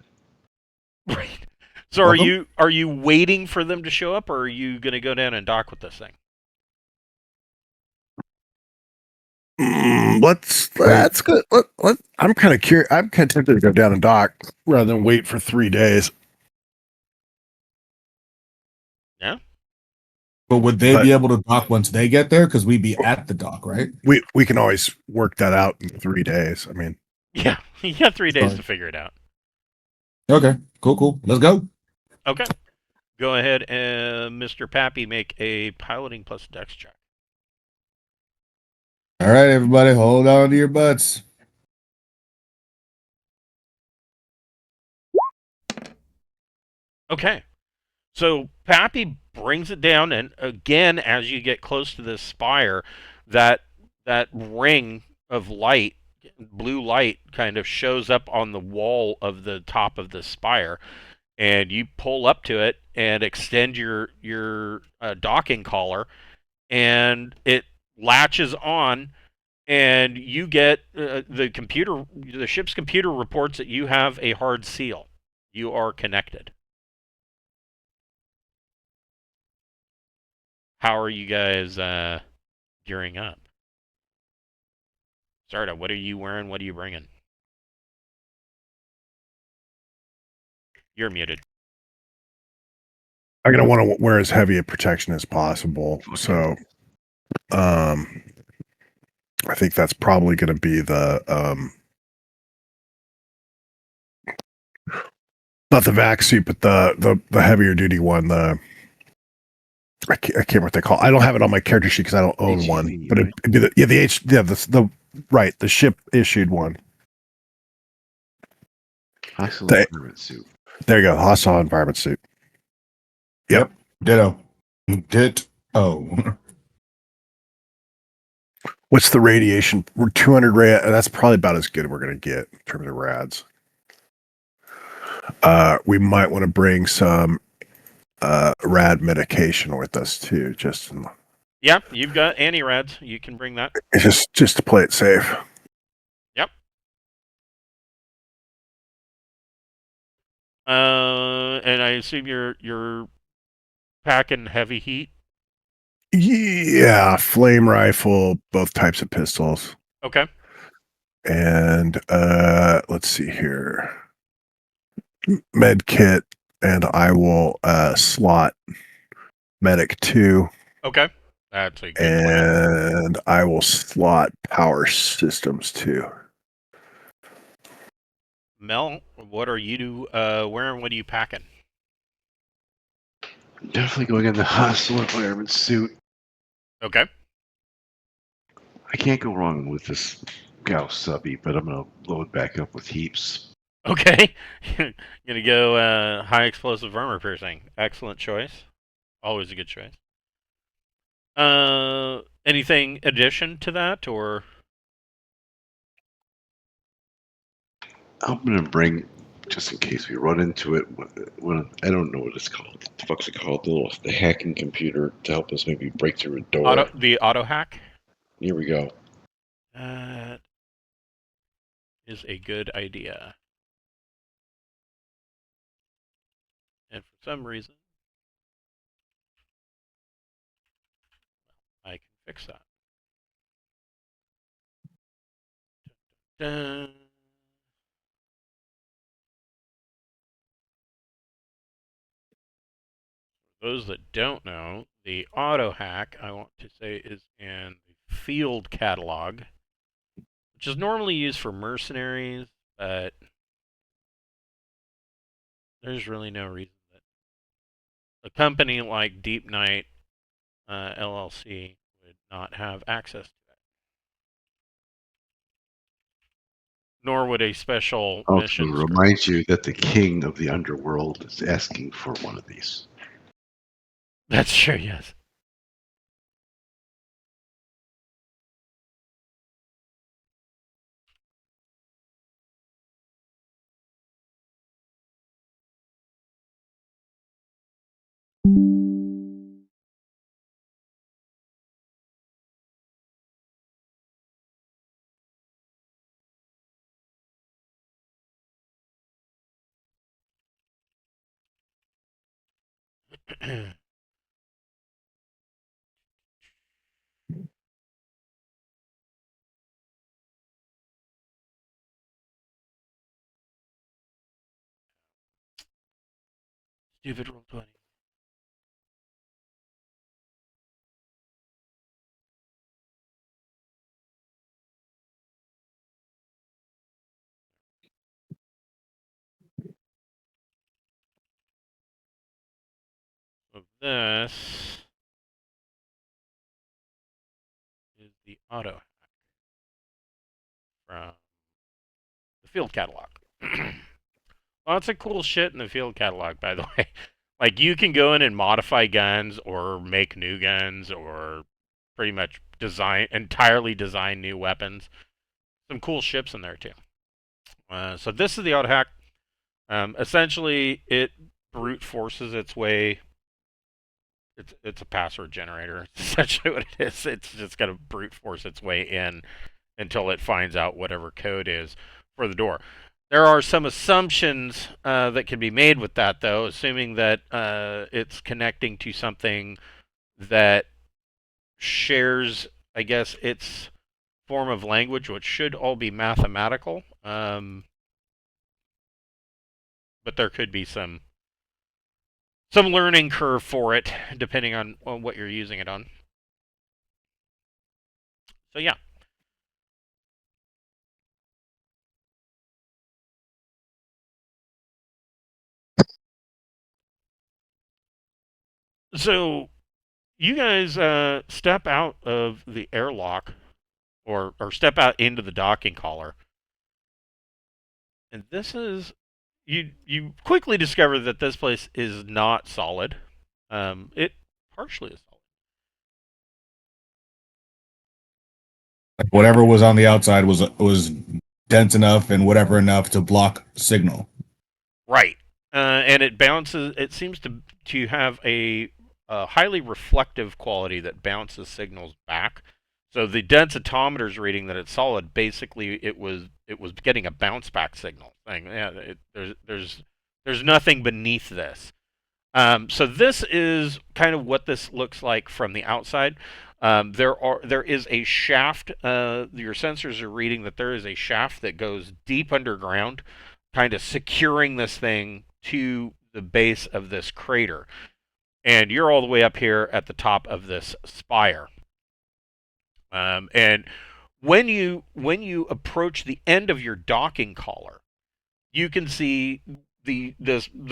right. So are you waiting for them to show up, or are you going to go down and dock with this thing? That's good. I'm kind of curious. I'm kind of tempted to go down and dock rather than wait for 3 days. Yeah. But would they be able to dock once they get there? Because we'd be at the dock, right? We can always work that out in 3 days. I mean, yeah, you got 3 days to figure it out. Okay, cool. Let's go. Okay. Go ahead and Mr. Pappy, make a piloting plus dex check. All right, everybody, hold on to your butts. Okay. So Pappy brings it down, and again, as you get close to this spire, that ring of light, blue light, kind of shows up on the wall of the top of the spire, and you pull up to it and extend your docking collar, and it latches on, and you get the ship's computer reports that you have a hard seal. You are connected. How are you guys gearing up? Sarda, what are you wearing? What are you bringing? You're muted. I'm gonna want to wear as heavy a protection as possible. So, I think that's probably going to be the not the vac suit, but the heavier duty one. I can't remember what they call it. I don't have it on my character sheet because I don't own one. But it'd be the ship issued one. Hostile environment suit. There you go, hostile environment suit. Yep. Ditto. What's the radiation? We're 200 rad. That's probably about as good as we're going to get in terms of rads. We might want to bring some rad medication with us too. Yeah, you've got anti-rads. You can bring that. Just to play it safe. Yep. And I assume you're packing heavy heat. Yeah, flame rifle, both types of pistols. Okay. And let's see here. Med kit, and I will slot medic 2. Okay. That's a good plan. And I will slot power systems 2. Mel, what are you wearing? What are you packing? Definitely going in the hostile environment suit. Okay. I can't go wrong with this Gauss subby, but I'm gonna load back up with heaps. Okay. You're gonna go high explosive armor piercing. Excellent choice. Always a good choice. Anything addition to that, or? I'm gonna bring, just in case we run into it, when I don't know what it's called. What the fuck's it called? The hacking computer to help us maybe break through a door. The auto hack? Here we go. That is a good idea. And for some reason, fix that. Dun. Those that don't know, the auto hack, I want to say, is in the field catalog, which is normally used for mercenaries, but there's really no reason that a company like Deepnight LLC would not have access to it. Nor would a special Also mission remind you that the king of the underworld is asking for one of these. That's true, yes. Stupid roll 20. So this is the auto hack from the field catalog. Lots of cool shit in the field catalog, by the way. Like, you can go in and modify guns or make new guns or pretty much entirely design new weapons. Some cool ships in there, too. So this is the auto hack. Essentially, it brute forces its way. It's a password generator. It's essentially what it is. It's just going to brute force its way in until it finds out whatever code is for the door. There are some assumptions that can be made with that, though, assuming that it's connecting to something that shares, I guess, its form of language, which should all be mathematical. But there could be some learning curve for it, depending on what you're using it on. So yeah. So you guys step out of the airlock, or step out into the docking collar, and this is you quickly discover that this place is not solid. It partially is solid. Whatever was on the outside was dense enough and whatever enough to block signal. Right, and it bounces. It seems to have a highly reflective quality that bounces signals back. So the densitometer's reading that it's solid. Basically, it was getting a bounce back signal, saying, "Yeah, there's nothing beneath this." So this is kind of what this looks like from the outside. There is a shaft. Your sensors are reading that there is a shaft that goes deep underground, kind of securing this thing to the base of this crater. And you're all the way up here at the top of this spire. And when you approach the end of your docking collar, you can see the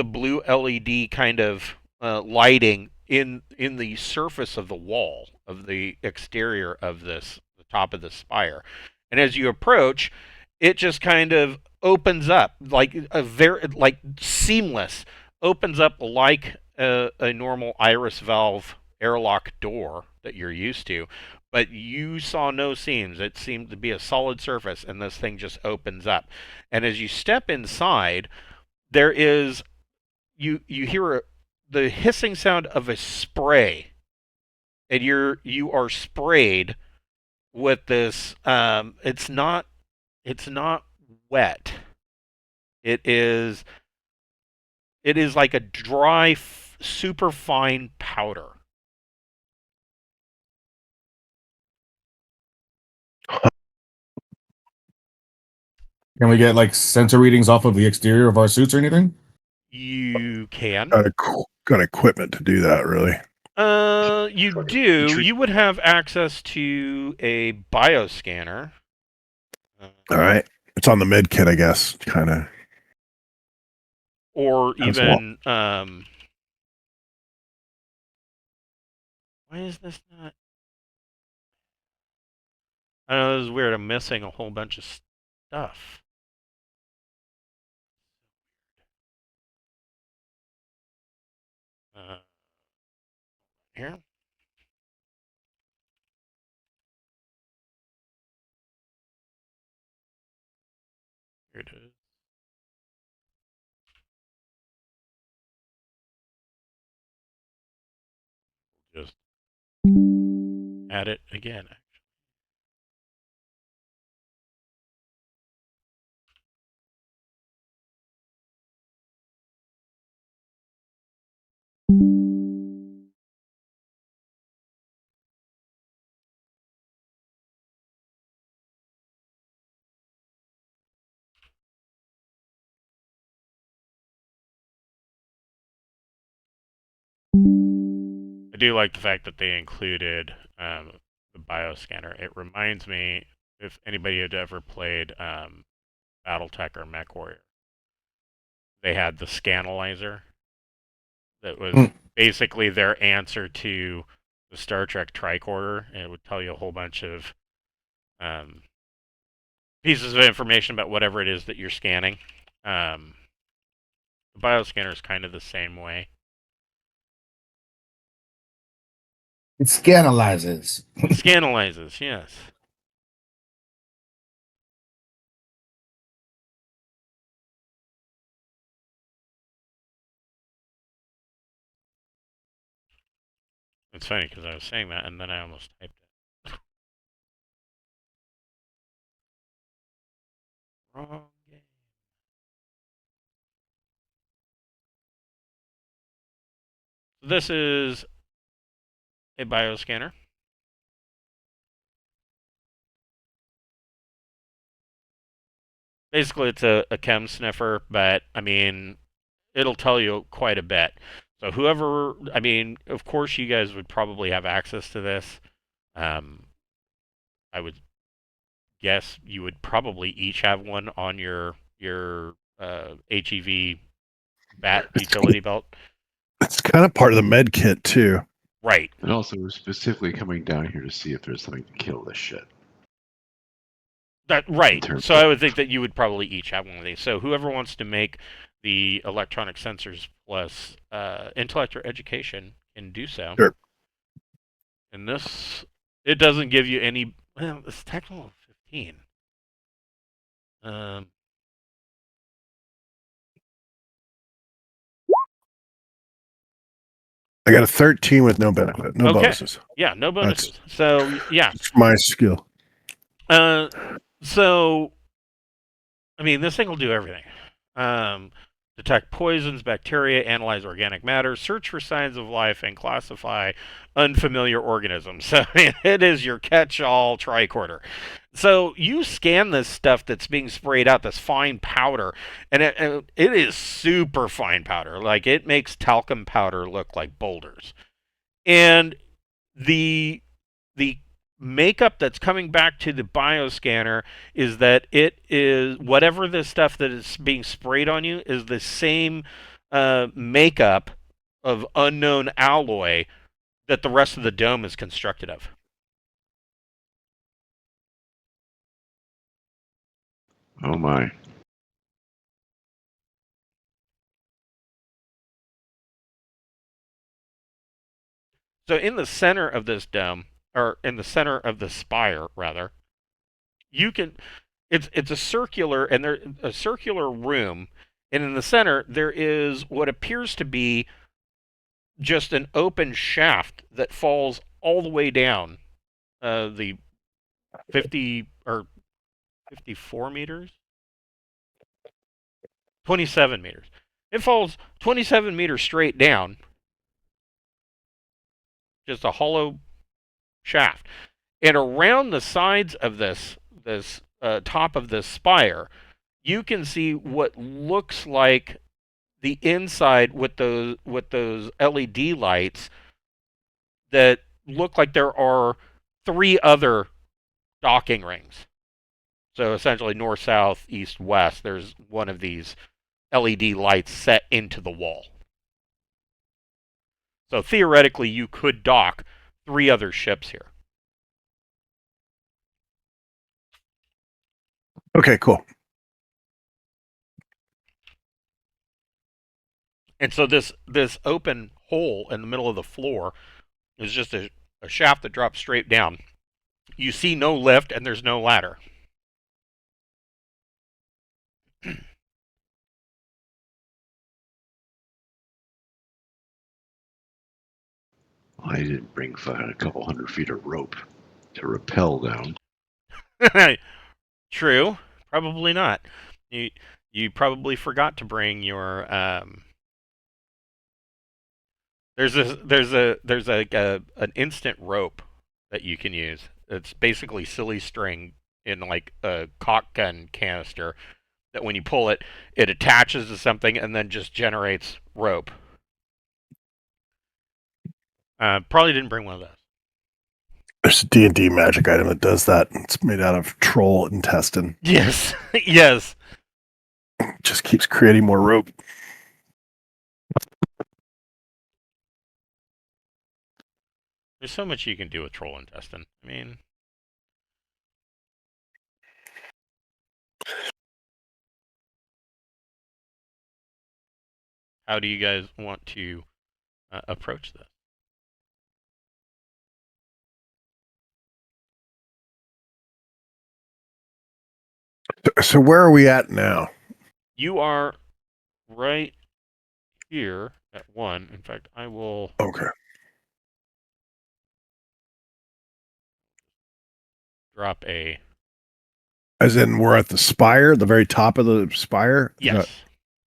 blue LED kind of lighting in the surface of the wall of the exterior of the top of the spire. And as you approach, it just kind of opens up like seamless, opens up like a normal iris valve airlock door that you're used to, but you saw no seams. It seemed to be a solid surface, and this thing just opens up. And as you step inside, there is you hear the hissing sound of a spray, and you are sprayed with this. It's not wet. It is like a dry, super fine powder. Can we get like sensor readings off of the exterior of our suits or anything? You can. Got equipment to do that, really. You do. You would have access to a bioscanner. All right. It's on the med kit, I guess. Kind of. Or even, why is this not? I know this is weird. I'm missing a whole bunch of stuff. Here. Here it is. Just add it again. I do like the fact that they included the bioscanner. It reminds me, if anybody had ever played BattleTech or MechWarrior, they had the Scanalyzer that was basically their answer to the Star Trek tricorder, and it would tell you a whole bunch of pieces of information about whatever it is that you're scanning. The bioscanner is kind of the same way. It scanalyzes. Scanalyzes, yes. It's funny because I was saying that and then I almost typed it. Wrong game. This is a bioscanner. Basically, it's a chem sniffer, but I mean, it'll tell you quite a bit. So whoever, I mean, of course, you guys would probably have access to this. I would guess you would probably each have one on your HEV bat utility belt. It's kind of part of the med kit too. Right. And also, we're specifically coming down here to see if there's something to kill this shit. That right. So I would think that you would probably each have one of these. So whoever wants to make the electronic sensors plus intellect or education can do so. Sure. And this, it doesn't give you any. Well, it's technical 15. I got a 13 with no benefit, no bonuses. Yeah, no bonuses. So yeah, it's my skill. So I mean, this thing will do everything. Detect poisons, bacteria, analyze organic matter, search for signs of life, and classify unfamiliar organisms. So it is your catch-all tricorder. So you scan this stuff that's being sprayed out, this fine powder, and it is super fine powder. Like, it makes talcum powder look like boulders. And the makeup that's coming back to the bioscanner is that it is whatever the stuff that is being sprayed on you is the same makeup of unknown alloy that the rest of the dome is constructed of. Oh my. So in the center of this dome, or in the center of the spire, rather, you can. It's a circular and there a circular room, and in the center there is what appears to be just an open shaft that falls all the way down the 50 or 54 meters, 27 meters. It falls 27 meters straight down, just a hollow shaft, and around the sides of this top of this spire you can see what looks like the inside with those LED lights that look like there are 3 other docking rings. So essentially north, south, east, west, there's one of these LED lights set into the wall. So theoretically you could dock 3 other ships here. Okay, cool. And so this open hole in the middle of the floor is just a shaft that drops straight down. You see no lift and there's no ladder. I didn't bring a couple hundred feet of rope to rappel down. True. Probably not. You probably forgot to bring your there's an instant rope that you can use. It's basically silly string in like a caulk gun canister that when you pull it, it attaches to something and then just generates rope. Probably didn't bring one of those. There's a D&D magic item that does that. It's made out of troll intestine. Yes, yes. It just keeps creating more rope. There's so much you can do with troll intestine. I mean, how do you guys want to approach this? So where are we at now? You are right here at 1. In fact, I will Okay. drop a... As in, we're at the spire, the very top of the spire? Yes.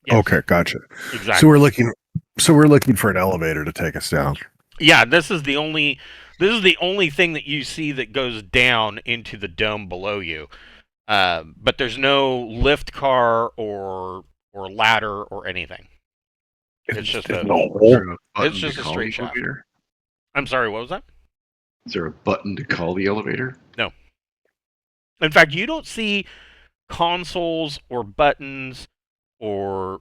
Yes. Okay, gotcha. Exactly. So we're looking for an elevator to take us down. Yeah, this is the only thing that you see that goes down into the dome below you. But there's no lift car or ladder or anything. It's just a straight shaft. I'm sorry, what was that? Is there a button to call the elevator? No. In fact, you don't see consoles or buttons or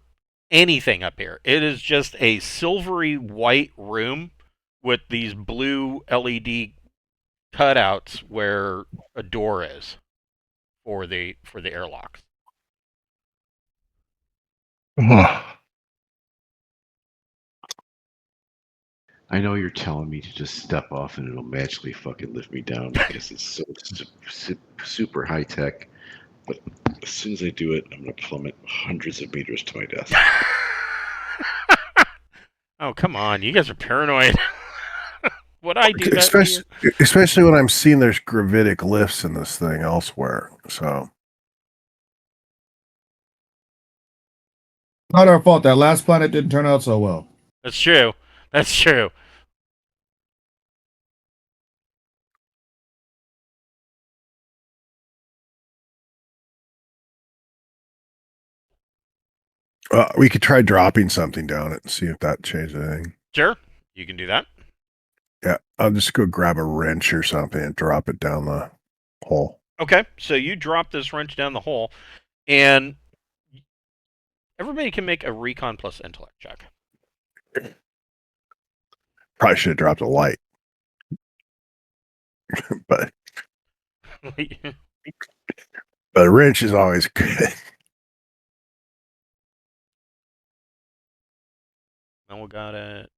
anything up here. It is just a silvery white room with these blue LED cutouts where a door is for the airlocks. I know you're telling me to just step off and it'll magically fucking lift me down because it's so super high tech. But as soon as I do it, I'm going to plummet hundreds of meters to my death. Oh, come on. You guys are paranoid. Would I do that to you? Especially when I'm seeing there's gravitic lifts in this thing elsewhere. So. Not our fault. That last planet didn't turn out so well. That's true. That's true. We could try dropping something down it and see if that changes anything. Sure. You can do that. Yeah, I'll just go grab a wrench or something and drop it down the hole. Okay, so you drop this wrench down the hole, and everybody can make a recon plus intellect check. Probably should have dropped a light. but a wrench is always good. Now we got it.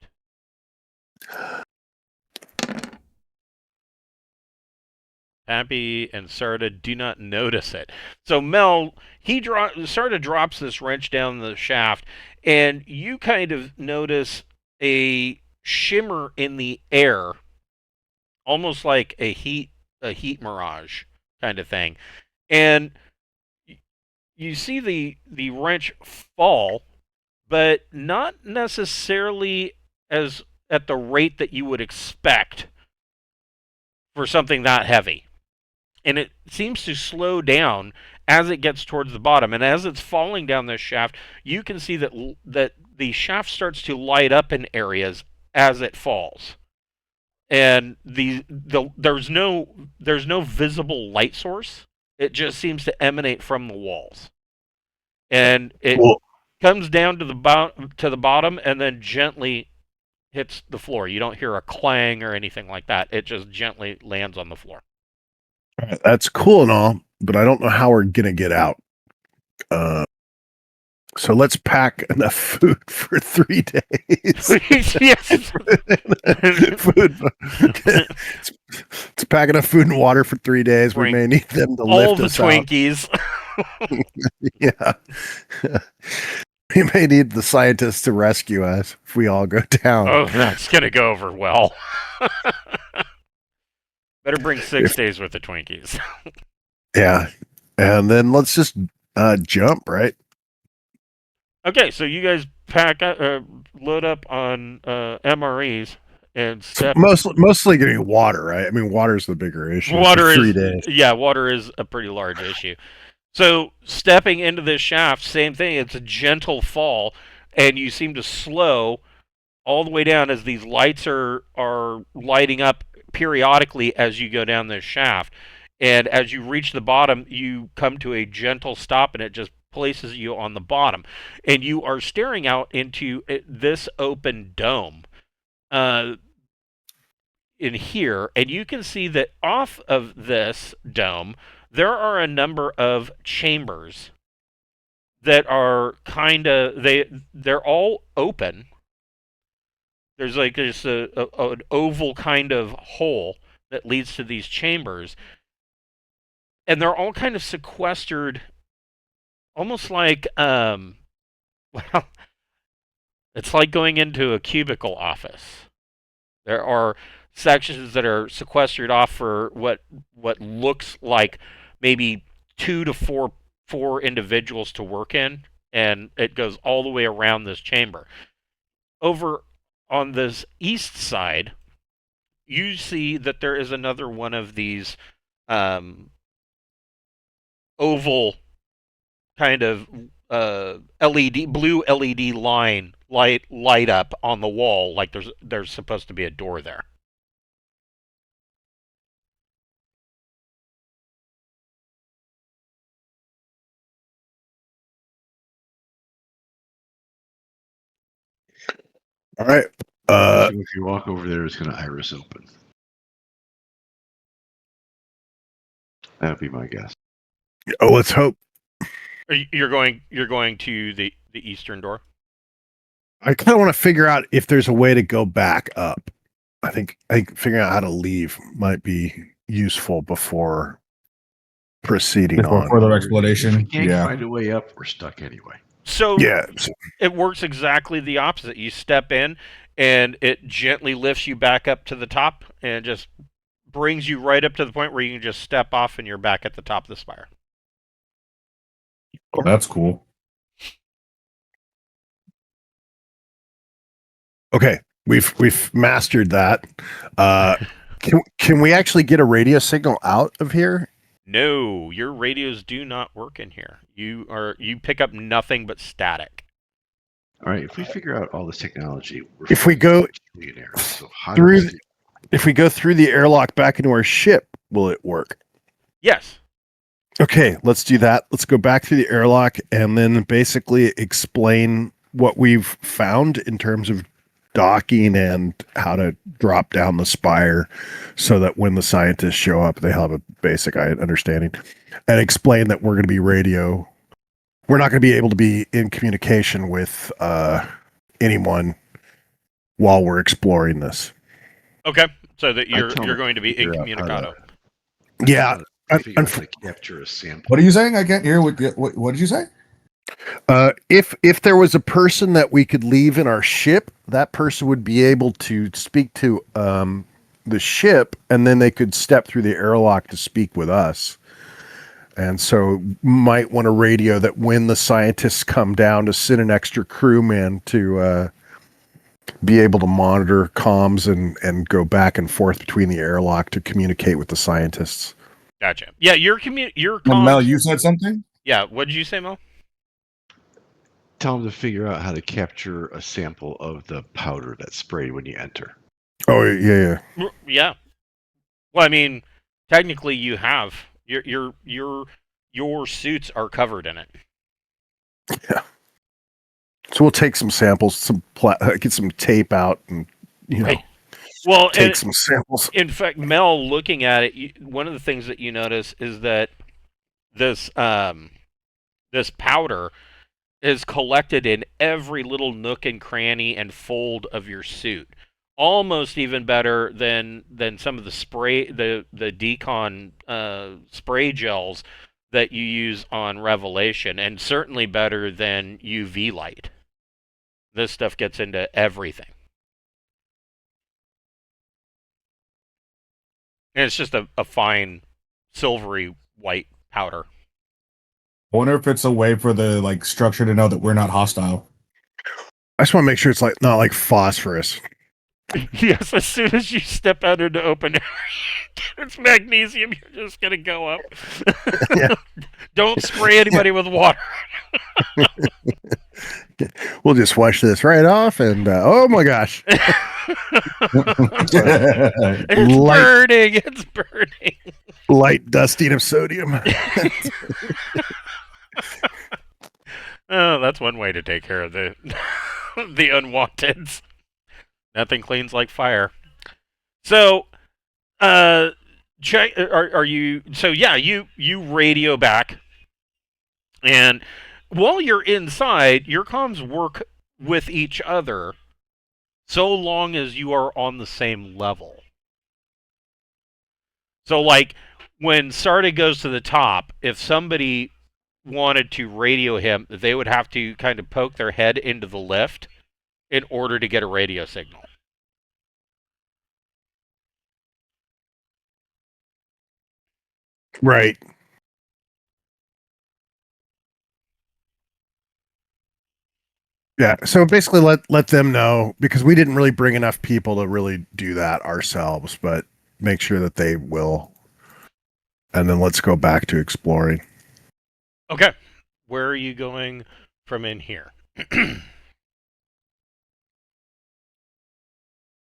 Happy and Sarda do not notice it. So Mel, Sarda drops this wrench down the shaft, and you kind of notice a shimmer in the air, almost like a heat mirage kind of thing. And you see the wrench fall, but not necessarily as at the rate that you would expect for something that heavy. And it seems to slow down as it gets towards the bottom. And as it's falling down this shaft, you can see that the shaft starts to light up in areas as it falls. And there's no visible light source. It just seems to emanate from the walls. And it comes down to the bottom and then gently hits the floor. You don't hear a clang or anything like that. It just gently lands on the floor. That's cool and all, but I don't know how we're gonna get out. So let's pack enough food for 3 days. Yes. Food. To pack enough food and water for 3 days. We may need them to all lift the us Twinkies. Yeah. We may need the scientists to rescue us if we all go down. Oh, that's gonna go over well. Better bring 6 days worth of Twinkies. Yeah. And then let's just jump, right? Okay, so you guys load up on MREs and step. Mostly getting water, right? I mean, water's the bigger issue. Water for 3 is days. Yeah, water is a pretty large issue. So stepping into this shaft, same thing. It's a gentle fall, and you seem to slow all the way down as these lights are lighting up periodically as you go down this shaft. And as you reach the bottom, you come to a gentle stop, and it just places you on the bottom. And you are staring out into this open dome in here, and you can see that off of this dome, there are a number of chambers that are they're all open. There's like just an oval kind of hole that leads to these chambers. And they're all kind of sequestered, almost like, well, it's like going into a cubicle office. There are sections that are sequestered off for what looks like maybe 2 to 4 individuals to work in, and it goes all the way around this chamber. Over on this east side, you see that there is another one of these oval kind of blue LED light up on the wall, like there's supposed to be a door there. All right. So if you walk over there, it's going to iris open. That would be my guess. Oh, let's hope. You're going to the eastern door? I kind of want to figure out if there's a way to go back up. I think figuring out how to leave might be useful before proceeding on. Further exploration. If we can't find a way up, we're stuck anyway. So yeah, it works exactly the opposite. You step in, and it gently lifts you back up to the top, and just brings you right up to the point where you can just step off, and you're back at the top of the spire. Oh, that's cool. Okay, we've mastered that. Can we actually get a radio signal out of here? No, your radios do not work in here. You pick up nothing but static. All right, if we figure out all this technology, If we go so if we go through the airlock back into our ship, will it work? Yes. Okay, let's do that. Let's go back through the airlock and then basically explain what we've found in terms of docking and how to drop down the spire so that when the scientists show up, they have a basic understanding, and explain that we're going to be we're not going to be able to be in communication with anyone while we're exploring this. Okay, so that you're going to be incommunicado. Yeah. Capture a sample. What are you saying? I can't hear. What did you say? If there was a person that we could leave in our ship, that person would be able to speak to the ship, and then they could step through the airlock to speak with us. And so might want a radio that when the scientists come down to send an extra crewman to be able to monitor comms and go back and forth between the airlock to communicate with the scientists. Gotcha. Yeah, your Mel, comms. you said something? Yeah, what did you say, Mel? Tell them to figure out how to capture a sample of the powder that's sprayed when you enter. Oh yeah. Yeah. Well, I mean, technically, you have your suits are covered in it. Yeah. So we'll take some samples, get some tape out, and Right. Well, take some samples. In fact, Mel, looking at it, one of the things that you notice is that this this powder is collected in every little nook and cranny and fold of your suit. Almost even better than some of the decon spray gels that you use on Revelation, and certainly better than UV light. This stuff gets into everything. And it's just a fine silvery white powder. I wonder if it's a way for the structure to know that we're not hostile. I just want to make sure it's not like phosphorus. Yes, as soon as you step out into open air, it's magnesium. You're just gonna go up. Yeah. Don't spray anybody with water. We'll just wash this right off, and oh my gosh, It's burning. It's burning. Light dusting of sodium. Oh, that's one way to take care of the the unwanteds. Nothing cleans like fire. So, check. Are you? So yeah, you radio back, and while you're inside, your comms work with each other, so long as you are on the same level. So, like when Sarda goes to the top, if somebody wanted to radio him, they would have to kind of poke their head into the lift in order to get a radio signal. Right. Yeah. So basically, let them know, because we didn't really bring enough people to really do that ourselves, but make sure that they will. And then let's go back to exploring. Okay. Where are you going from in here?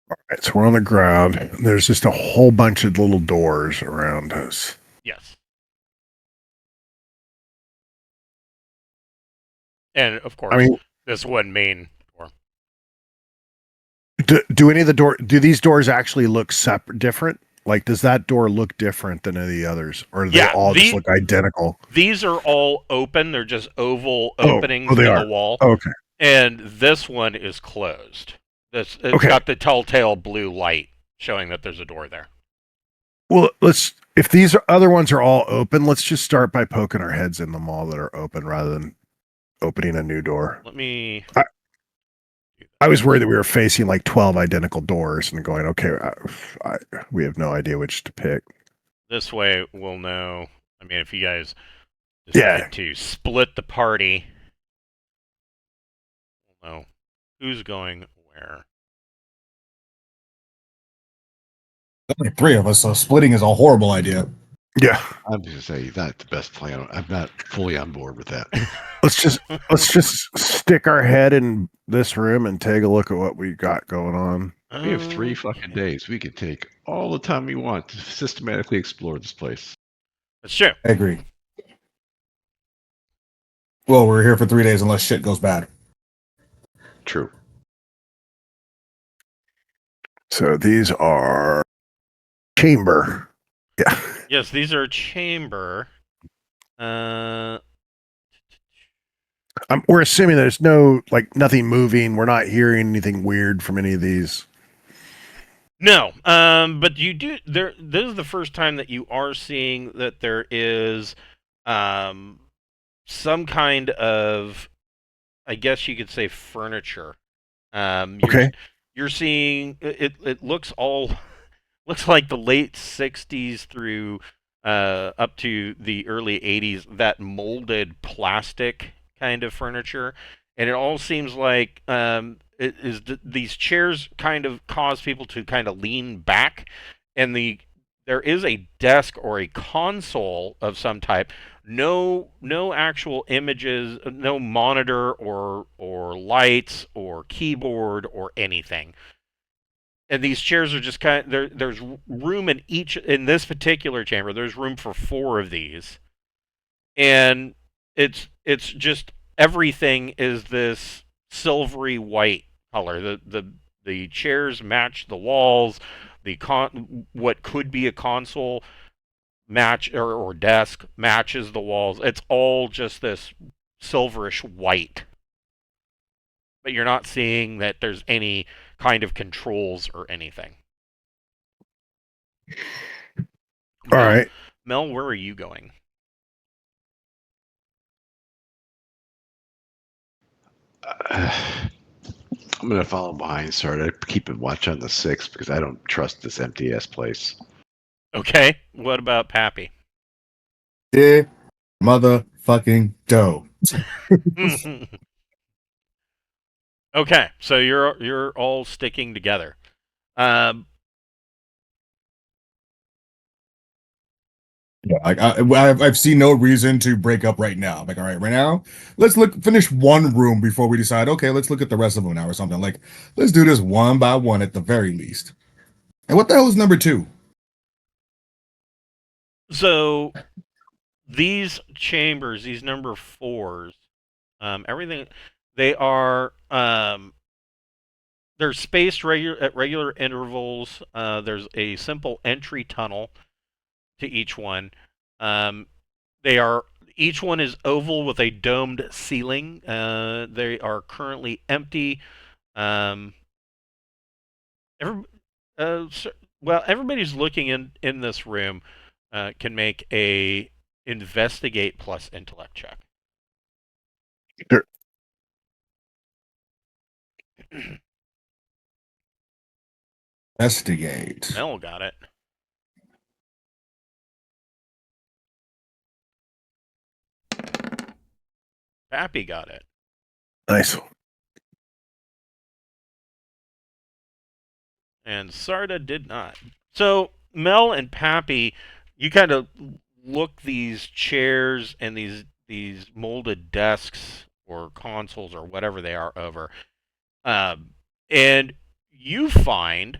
All right, so we're on the ground. There's just a whole bunch of little doors around us. Yes. And of course, this one main door. Do any of the do these doors actually look different? Like, does that door look different than any of the others, or do they all just look identical? These are all open. They're just oval openings in the wall. Okay. And this one is closed. It's got the telltale blue light showing that there's a door there. Well, if these other ones are all open, let's just start by poking our heads in them all that are open rather than opening a new door. Let me... I was worried that we were facing like 12 identical doors and going, okay, we have no idea which to pick. This way we'll know. I mean, if you guys decide to split the party, we'll know who's going where. Only 3 of us, so splitting is a horrible idea. Yeah. I'm going to say that's the best plan. I'm not fully on board with that. Let's just stick our head in this room and take a look at what we got going on. We have 3 fucking days. We can take all the time we want to systematically explore this place. That's true. I agree. Well, we're here for 3 days unless shit goes bad. True. So these are chamber. Yeah. Yes, these are chamber. We're assuming there's nothing moving. We're not hearing anything weird from any of these. No, but you do. This is the first time that you are seeing that there is some kind of, I guess you could say, furniture. Okay. You're seeing it. It looks like the late '60s through up to the early '80s. That molded plastic kind of furniture, and it all seems like these chairs kind of cause people to kind of lean back, and the there is a desk or a console of some type. No actual images, no monitor or lights or keyboard or anything. And these chairs are just kind of there's room in this particular chamber. There's room for 4 of these, and it's just everything is this silvery white color. The chairs match the walls. What could be a console or desk matches the walls. It's all just this silverish white. But you're not seeing that there's any kind of controls or anything. All right. Mel, where are you going? I'm gonna follow behind Sarda. Keep a watch on the 6 because I don't trust this empty ass place. Okay. What about Pappy? Yeah, motherfucking dough. Okay, so you're all sticking together. Yeah, like I've seen no reason to break up right now. Like, all right, right now, let's finish one room before we decide. Okay, let's look at the rest of them now or something. Like, let's do this one by one at the very least. And what the hell is number 2? So these chambers, these number 4s, everything they are they're spaced at regular intervals. There's a simple entry tunnel to each one. Each one is oval with a domed ceiling. They are currently empty. Everybody's looking in this room can make a investigate plus intellect check. Sure. Investigate. Mel got it. Pappy got it. Nice. And Sarda did not. So Mel and Pappy, you kind of look these chairs and these molded desks or consoles or whatever they are over, and you find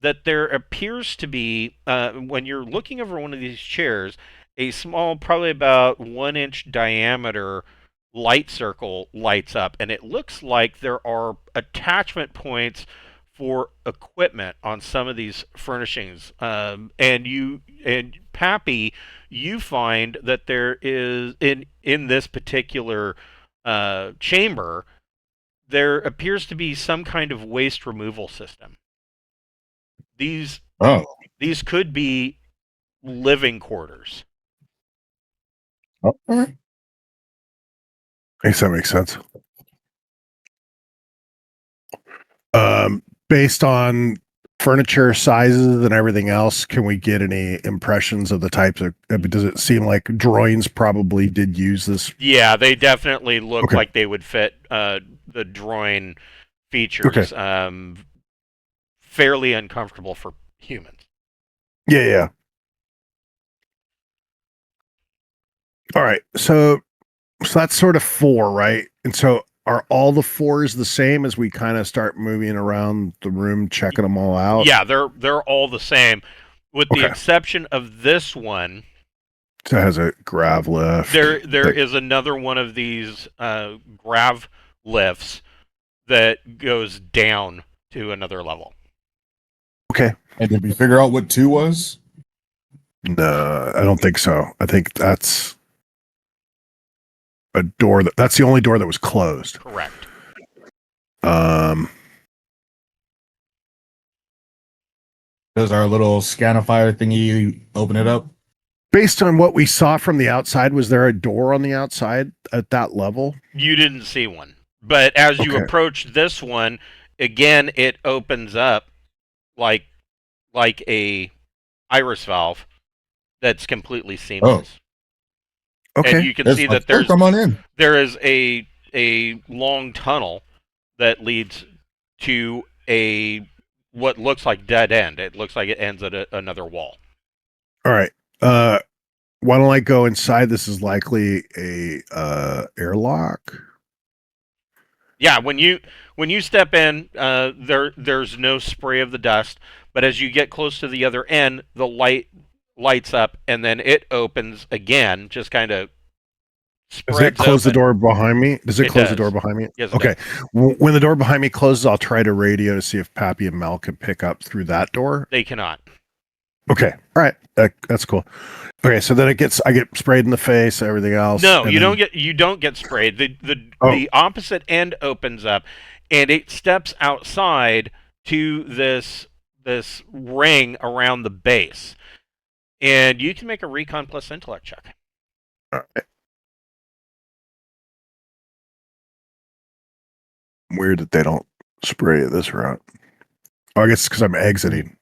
that there appears to be, when you're looking over one of these chairs, a small, probably about 1-inch diameter light circle lights up, and it looks like there are attachment points for equipment on some of these furnishings. And Pappy, you find that there is in this particular chamber, there appears to be some kind of waste removal system. These could be living quarters. Oh, all right. I guess that makes sense. Based on furniture sizes and everything else, can we get any impressions of the types of? Does it seem like Droynes probably did use this? Yeah, they definitely look Okay. like they would fit the Droyne features. Okay. Fairly uncomfortable for humans. Yeah. All right. So that's sort of 4, right? And so are all the 4s the same as we kind of start moving around the room, checking them all out? Yeah, they're all the same, with the exception of this one. So it has a grav lift. There is another one of these grav lifts that goes down to another level. Okay. And did we figure out what 2 was? No, I don't think so. I think that's a door that's the only door that was closed. Correct. Does our little Scanify thingy open it up? Based on what we saw from the outside, was there a door on the outside at that level? You didn't see one. But as you approach this one, again, it opens up like a iris valve that's completely seamless. Okay. And you can see that there is a long tunnel that leads to what looks like dead end. It looks like it ends at another wall. All right. Why don't I go inside? This is likely a airlock. Yeah, when you step in, there's no spray of the dust, but as you get close to the other end, the lights up, and then it opens again, just kind of Does it spreads close the open. door behind me? Does it It close the does. door behind me? Yes, it Okay. does. When the door behind me closes, I'll try to radio to see if Pappy and Mel can pick up through that door. They cannot. Okay. All right. That's cool. Okay. So then I get sprayed in the face, everything else. No, and you then- don't get sprayed. The Oh. the opposite end opens up, and it steps outside to this ring around the base, and you can make a recon plus intellect check. All right. Weird that they don't spray it this route. Oh, I guess it's because I'm exiting.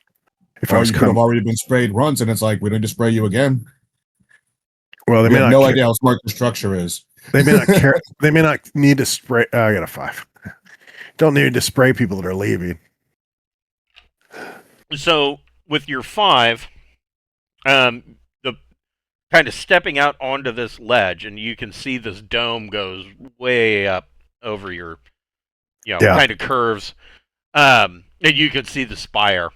If I Or was you could have coming, already been sprayed once, and it's like we need to spray you again. well, they We may have not. no idea how smart the structure is. They may not care. They may not need to spray. I got a 5. Don't need to spray people that are leaving. So with your 5, the kind of stepping out onto this ledge, and you can see this dome goes way up over your, Yeah. kind of curves. And you can see the spire.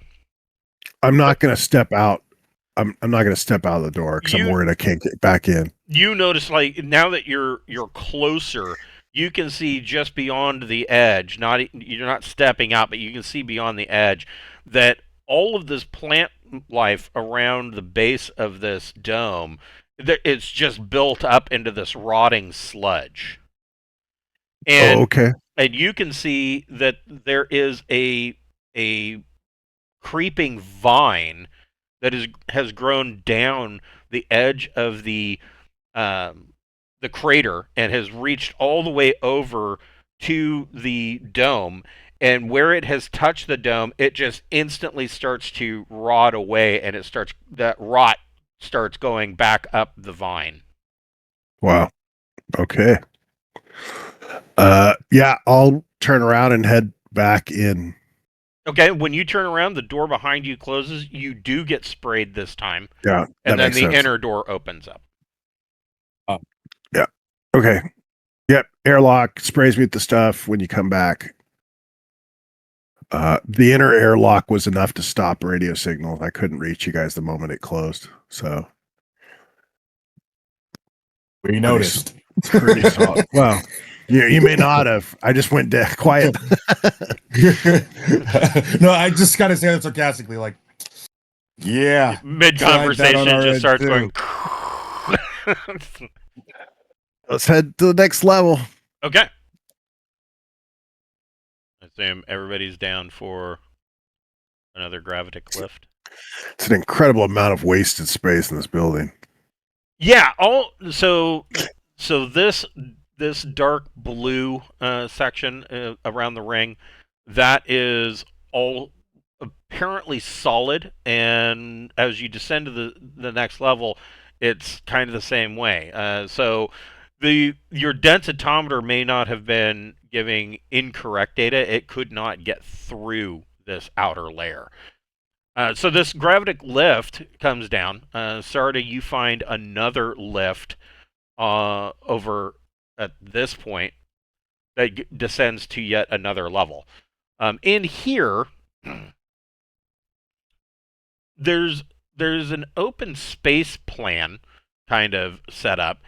I'm not going to step out. I'm not going to step out of the door because I'm You- worried I can't get back in. You notice, like, now that you're closer, you can see just beyond the edge. You're not stepping out, but you can see beyond the edge that all of this plant life around the base of this dome, it's just built up into this rotting sludge. And Oh, okay. and you can see that there is a creeping vine that has grown down the edge of the crater and has reached all the way over to the dome. And where it has touched the dome, it just instantly starts to rot away, and that rot starts going back up the vine. Wow. Okay. Yeah, I'll turn around and head back in. Okay, when you turn around, the door behind you closes. You do get sprayed this time, Yeah, that and then makes the sense. inner door opens up. Okay. Yep. Airlock sprays me with the stuff when you come back. The inner airlock was enough to stop radio signals. I couldn't reach you guys the moment it closed. So We noticed. it's pretty solid. Well, you may not have. I just went quiet. No, I just gotta say that sarcastically, like, yeah. Mid Tried that on conversation, our just end, starts too. going. Let's head to the next level. Okay. I assume everybody's down for another gravitic lift. It's an incredible amount of wasted space in this building. Yeah. So this dark blue section around the ring, that is all apparently solid, and as you descend to the next level, it's kind of the same way. So your densitometer may not have been giving incorrect data. It could not get through this outer layer. So this gravitic lift comes down. Sarda, you find another lift over at this point that descends to yet another level. In here, there's an open space plan kind of set up,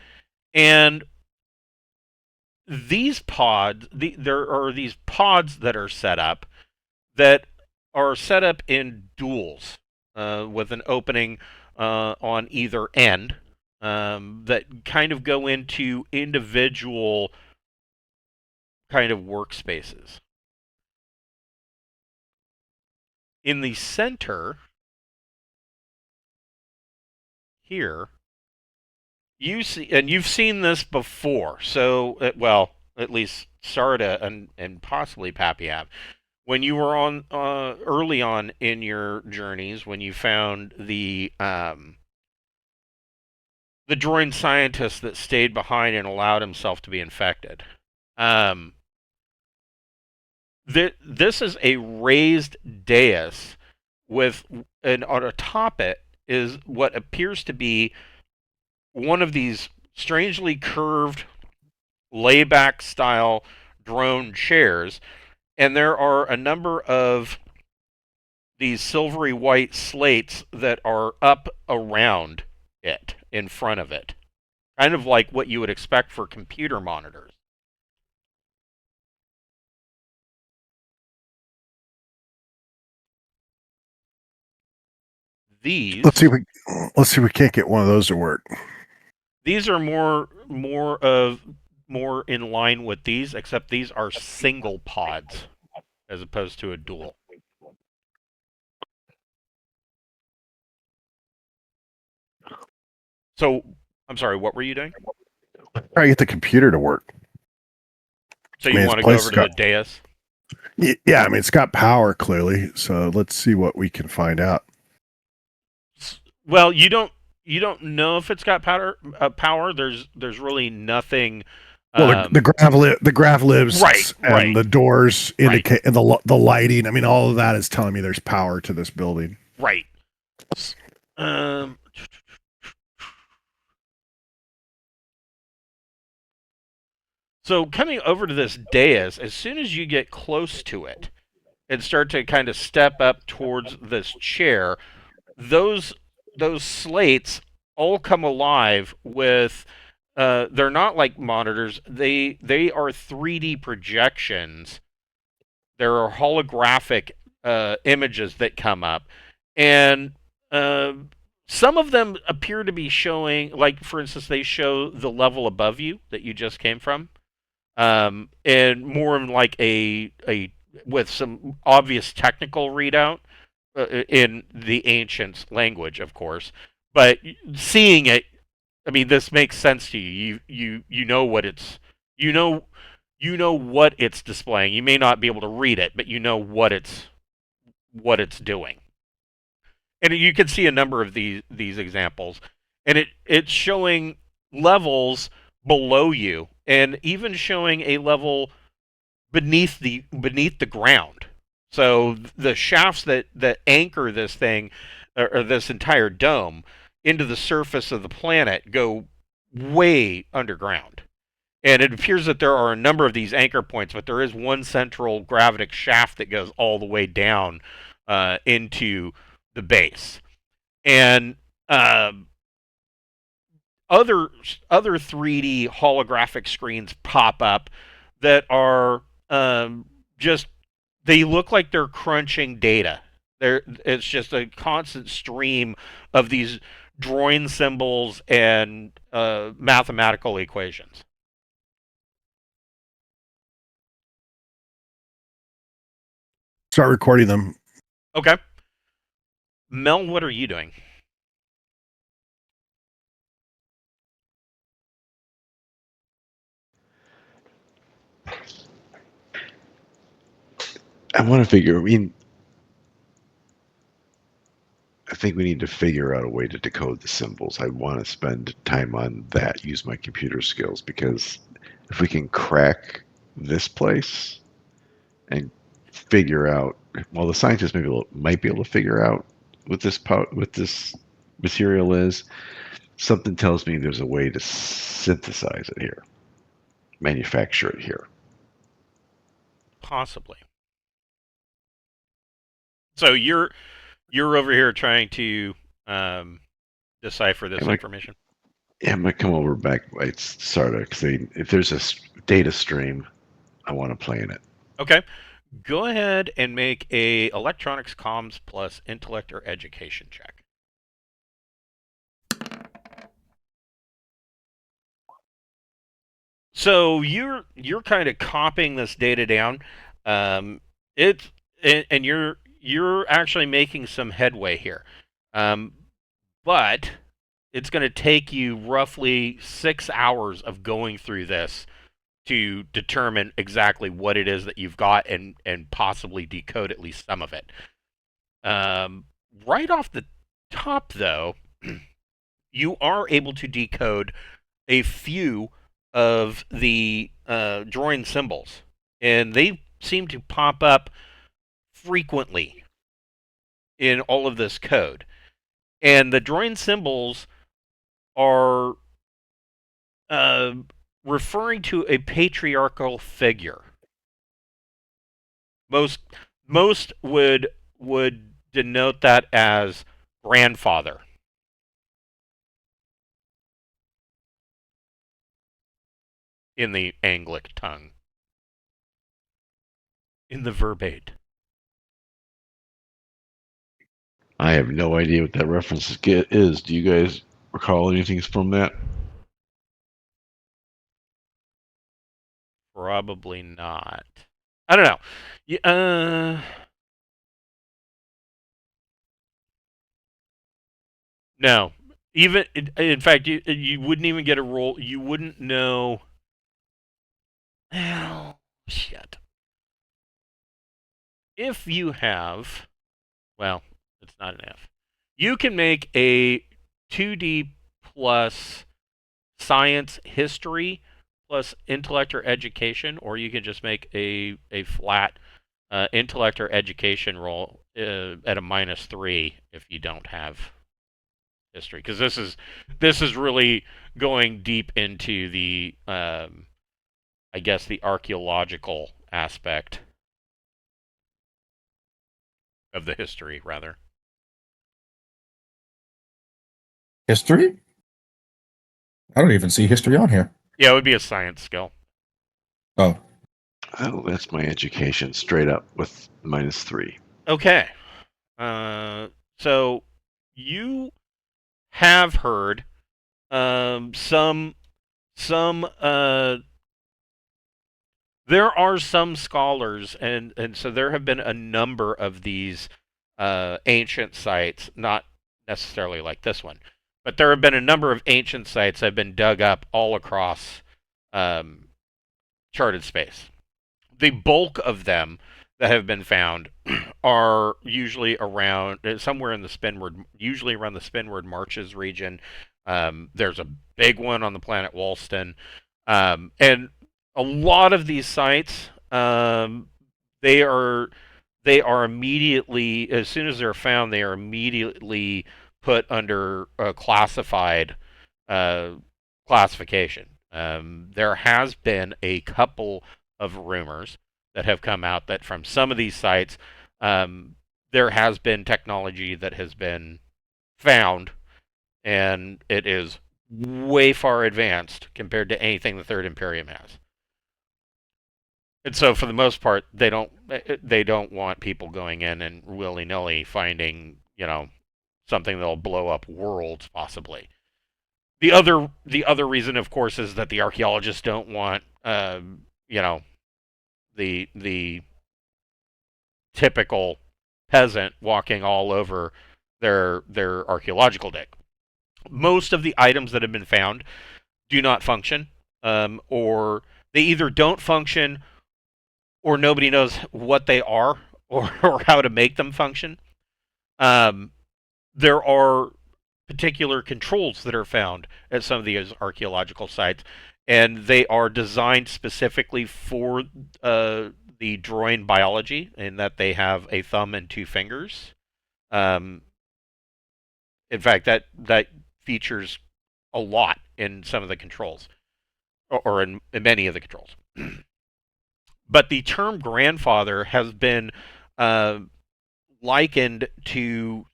and these pods, there are these pods that are set up in duals with an opening on either end that kind of go into individual kind of workspaces. In the center here, you see, and you've seen this before, so, well, at least Sarda and possibly Pappy have. When you were on early on in your journeys, when you found the Droyne scientist that stayed behind and allowed himself to be infected, this is a raised dais with, and on atop it is what appears to be one of these strangely curved layback style drone chairs, and there are a number of these silvery white slates that are up around it, in front of it, kind of like what you would expect for computer monitors. These Let's see if we can't get one of those to work. these are more in line with these, except these are single pods as opposed to a dual. So, I'm sorry, what were you doing? Try to get the computer to work. So I mean, you its want to go place over to got- the dais? Yeah, I mean, it's got power clearly. So let's see what we can find out. Well, you don't know if it's got power. There's really nothing. Well, the grav libs Right, and right. the doors Right. indicate and the lighting. I mean, all of that is telling me there's power to this building. Right. So coming over to this dais, as soon as you get close to it and start to kind of step up towards this chair, those slates all come alive with they're not like monitors. They are 3D projections. There are holographic images that come up, and some of them appear to be showing, like for instance, they show the level above you that you just came from, and more of like a with some obvious technical readout in the ancients' language, of course. But seeing it, I mean, this makes sense to you. You know what it's you know what it's displaying. You may not be able to read it, but you know what it's doing. And you can see a number of these examples, and it's showing levels below you, and even showing a level beneath the ground. So the shafts that anchor this thing, or this entire dome, into the surface of the planet go way underground. And it appears that there are a number of these anchor points, but there is one central gravitic shaft that goes all the way down into the base. And other 3D holographic screens pop up that are just, they look like they're crunching data. It's just a constant stream of these Droyne symbols and mathematical equations. Start recording them. Okay. Mel, what are you doing? I want to figure. I mean, I think we need to figure out a way to decode the symbols. I want to spend time on that. Use my computer skills, because if we can crack this place and figure out, well, the scientists might be able to figure out what this material is. Something tells me there's a way to synthesize it here, manufacture it here. Possibly. So you're over here trying to decipher this information. Yeah, I'm gonna come over back by Sarda, because if there's a data stream, I want to play in it. Okay. Go ahead and make a electronics comms plus intellect or education check. So you're kind of copying this data down. And you're actually making some headway here. But it's going to take you roughly 6 hours of going through this to determine exactly what it is that you've got, and possibly decode at least some of it. Right off the top, though, you are able to decode a few of the Droyne symbols, and they seem to pop up frequently in all of this code. And the Droyne symbols are referring to a patriarchal figure. Most would denote that as grandfather. In the Anglic tongue. In the verbate. I have no idea what that reference is. Do you guys recall anything from that? Probably not. I don't know. No. Even in fact, you wouldn't even get a roll. You wouldn't know. Oh, shit. If you have, well, it's not an F. You can make a 2D plus science history plus intellect or education, or you can just make a flat intellect or education roll at a -3 if you don't have history, because this is really going deep into the I guess the archaeological aspect of the history, rather. History? I don't even see history on here. Yeah, it would be a science skill. Oh. Oh, that's my education, straight up with -3. Okay. So you have heard some there are some scholars, and so there have been a number of these ancient sites, not necessarily like this one, but there have been a number of ancient sites that have been dug up all across charted space. The bulk of them that have been found are usually around somewhere in the Spinward, usually around the Spinward Marches region. There's a big one on the planet Wollston, and a lot of these sites, they are immediately, as soon as they're found, they are immediately put under a classified classification. There has been a couple of rumors that have come out that from some of these sites, there has been technology that has been found, and it is way far advanced compared to anything the Third Imperium has. And so, for the most part, they don't want people going in and willy nilly finding, something that'll blow up worlds, possibly. The other reason, of course, is that the archaeologists don't want, the typical peasant walking all over their archaeological dig. Most of the items that have been found do not function, or they either don't function, or nobody knows what they are, or how to make them function. There are particular controls that are found at some of these archaeological sites, and they are designed specifically for the Droyne biology, in that they have a thumb and 2 fingers. In fact, that features a lot in some of the controls, or in many of the controls. But the term grandfather has been likened to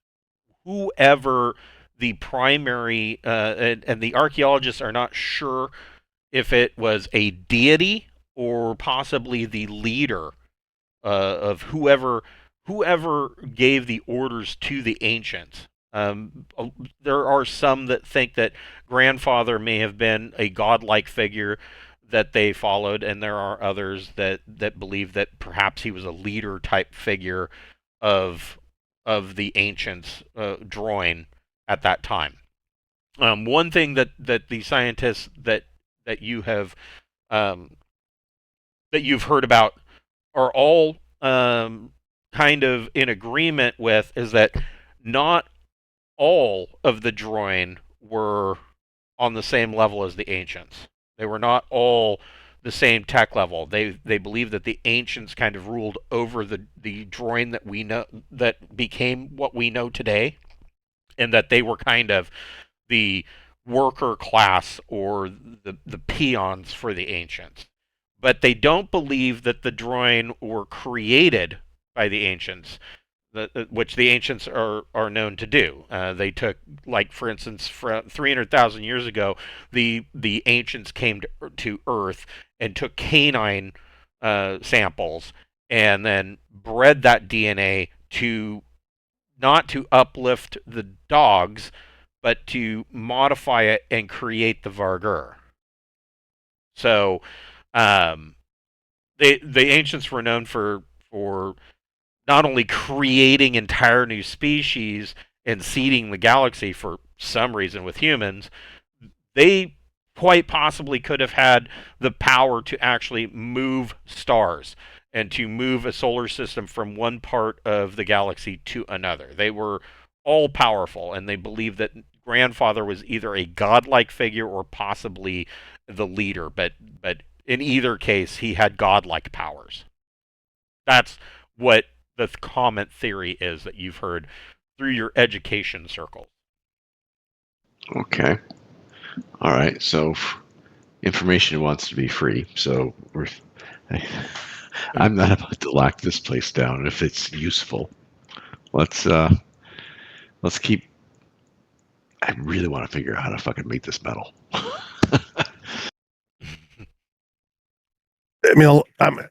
whoever the primary, and the archaeologists are not sure if it was a deity or possibly the leader of whoever gave the orders to the ancients. There are some that think that grandfather may have been a godlike figure that they followed, and there are others that believe that perhaps he was a leader type figure of the ancients, Droyne, at that time. One thing that the scientists that you have that you've heard about are all kind of in agreement with is that not all of the Droyne were on the same level as the ancients. They were not all the same tech level. They believe that the ancients kind of ruled over the Droyne that we know, that became what we know today, and that they were kind of the worker class or the peons for the ancients. But they don't believe that the Droyne were created by the ancients, which the ancients are known to do. They took, like for instance, 300,000 years ago, the ancients came to Earth and took canine samples and then bred that DNA to not to uplift the dogs, but to modify it and create the Vargur. So, um, the ancients were known for not only creating entire new species and seeding the galaxy for some reason with humans, they quite possibly could have had the power to actually move stars and to move a solar system from one part of the galaxy to another. They were all powerful, and they believed that grandfather was either a godlike figure or possibly the leader, but in either case he had godlike powers. That's what the common theory is that you've heard through your education circles. Okay. All right. So information wants to be free. So I'm not about to lock this place down if it's useful. Let's keep. I really want to figure out how to fucking make this metal. I mean,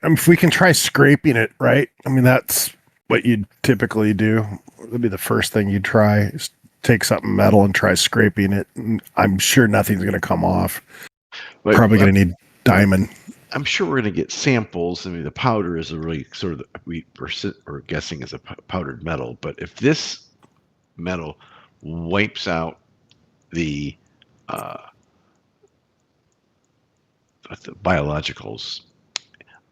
if we can try scraping it, right? I mean, that's what you'd typically do. That'd be the first thing you'd try, is take something metal and try scraping it. And I'm sure nothing's going to come off. Probably going to need diamond. I'm sure we're going to get samples. I mean, the powder is a really sort of, we're guessing is a powdered metal. But if this metal wipes out the biologicals,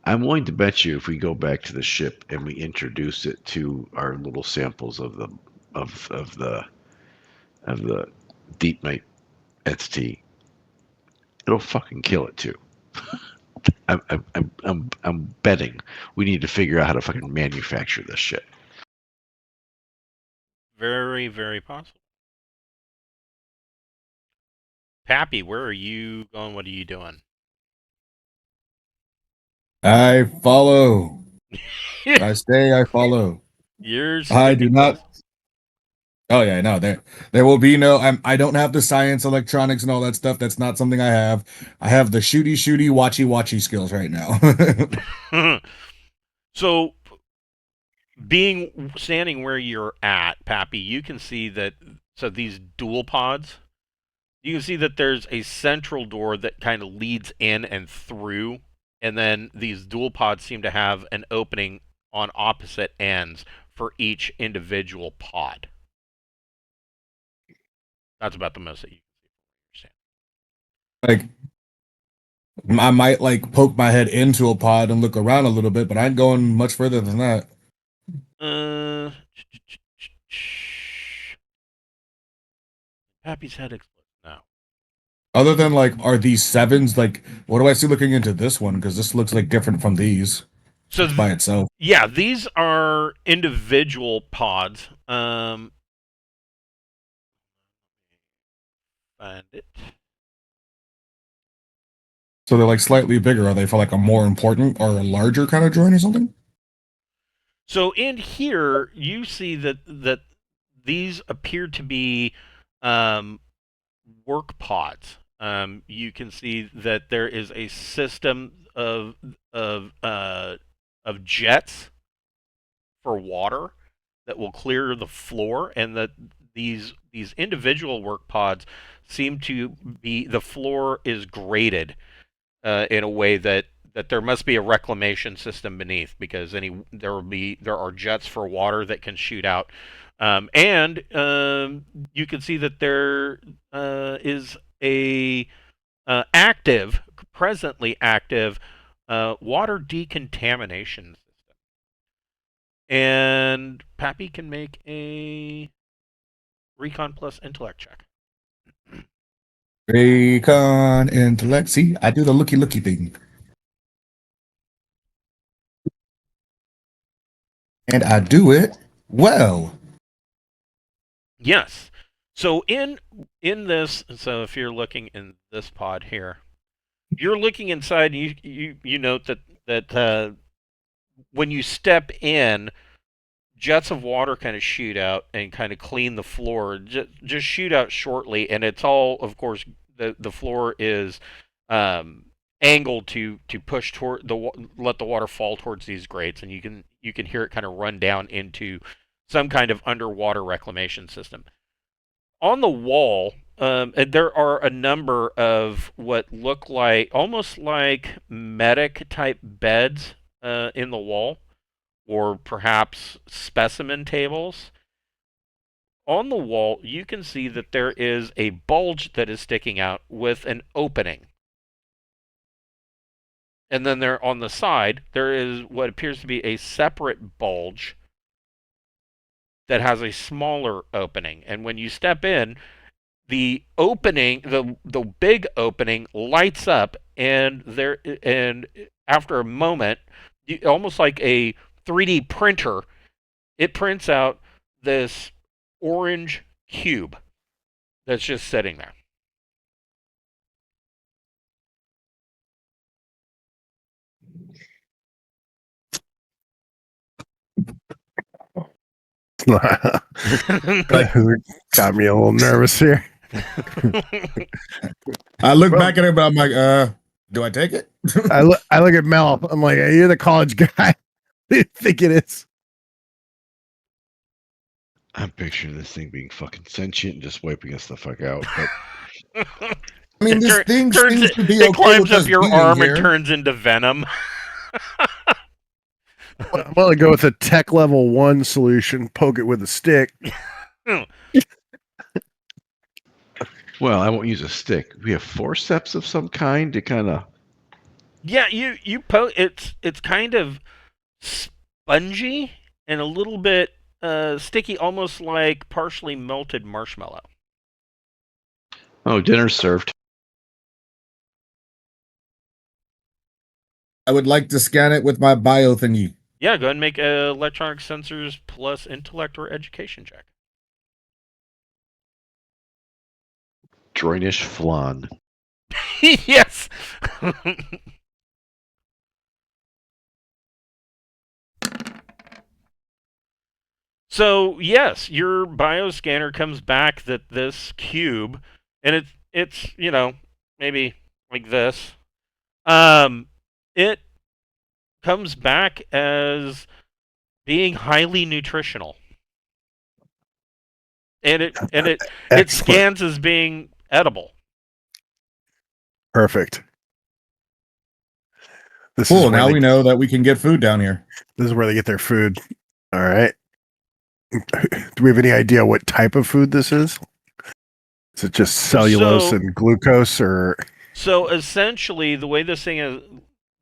I'm willing to bet you if we go back to the ship and we introduce it to our little samples of the Deepnight entity, it'll fucking kill it too. I'm betting we need to figure out how to fucking manufacture this shit. Very, very possible. Pappy, where are you going? What are you doing? I follow. I stay, I follow. I do not. Oh yeah, no, there will be no. I don't have the science, electronics, and all that stuff. That's not something I have. I have the shooty, watchy skills right now. So, standing where you're at, Pappy, you can see that. So these dual pods, you can see that there's a central door that kind of leads in and through, and then these dual pods seem to have an opening on opposite ends for each individual pod. That's about the most that you can see. Like, I might like poke my head into a pod and look around a little bit, but I ain't going much further than that. Pappy's head explodes now. Other than like, are these sevens? Like, what do I see looking into this one? Because this looks like different from these. So by itself. Yeah, these are individual pods. Find it. So they're like slightly bigger. Are they for like a more important or a larger kind of Droyne or something? So in here, you see that these appear to be work pods. You can see that there is a system of jets for water that will clear the floor, and that these individual work pods seem to be, the floor is graded in a way that there must be a reclamation system beneath, because there are jets for water that can shoot out, and you can see that there is a presently active water decontamination system. And Pappy can make a Recon plus intellect check. Recon intellect. See, I do the looky thing. And I do it well. Yes. So in this, so if you're looking in this pod here, you're looking inside. And you note that when you step in, jets of water kind of shoot out and kind of clean the floor. Just shoot out shortly, and it's all, of course, the floor is angled to push toward let the water fall towards these grates, and you can hear it kind of run down into some kind of underwater reclamation system. On the wall, and there are a number of what look like almost like medic type beds in the wall, or perhaps specimen tables. On the wall, you can see that there is a bulge that is sticking out with an opening. And then there on the side, there is what appears to be a separate bulge that has a smaller opening. And when you step in, the opening, the big opening lights up, and after a moment, almost like a 3D printer, it prints out this orange cube that's just sitting there. Got me a little nervous here. I look back at it, but I'm like, do I take it? I look at Mel. I'm like, hey, you're the college guy. Who do you think it is? I'm picturing this thing being fucking sentient and just wiping us the fuck out. But I mean, this thing seems to be it okay climbs with up us your being arm here. and turns into venom. I'm gonna go with a tech level 1 solution. Poke it with a stick. well, I won't use a stick. We have forceps of some kind to kind of. Yeah, it's kind of spongy and a little bit sticky, almost like partially melted marshmallow. Oh, dinner's served. I would like to scan it with my bio thingy. Yeah, go ahead and make a electronic sensors plus intellect or education check. Droynish flan. Yes. So yes, your bioscanner comes back that this cube, and it's maybe like this. It comes back as being highly nutritional, and it Excellent. scans as being edible. Perfect. This Cool. is where Now we know that we can get food down here. This is where they get their food. All right. Do we have any idea what type of food this is? Is it just cellulose and glucose, or? So essentially, the way this thing is,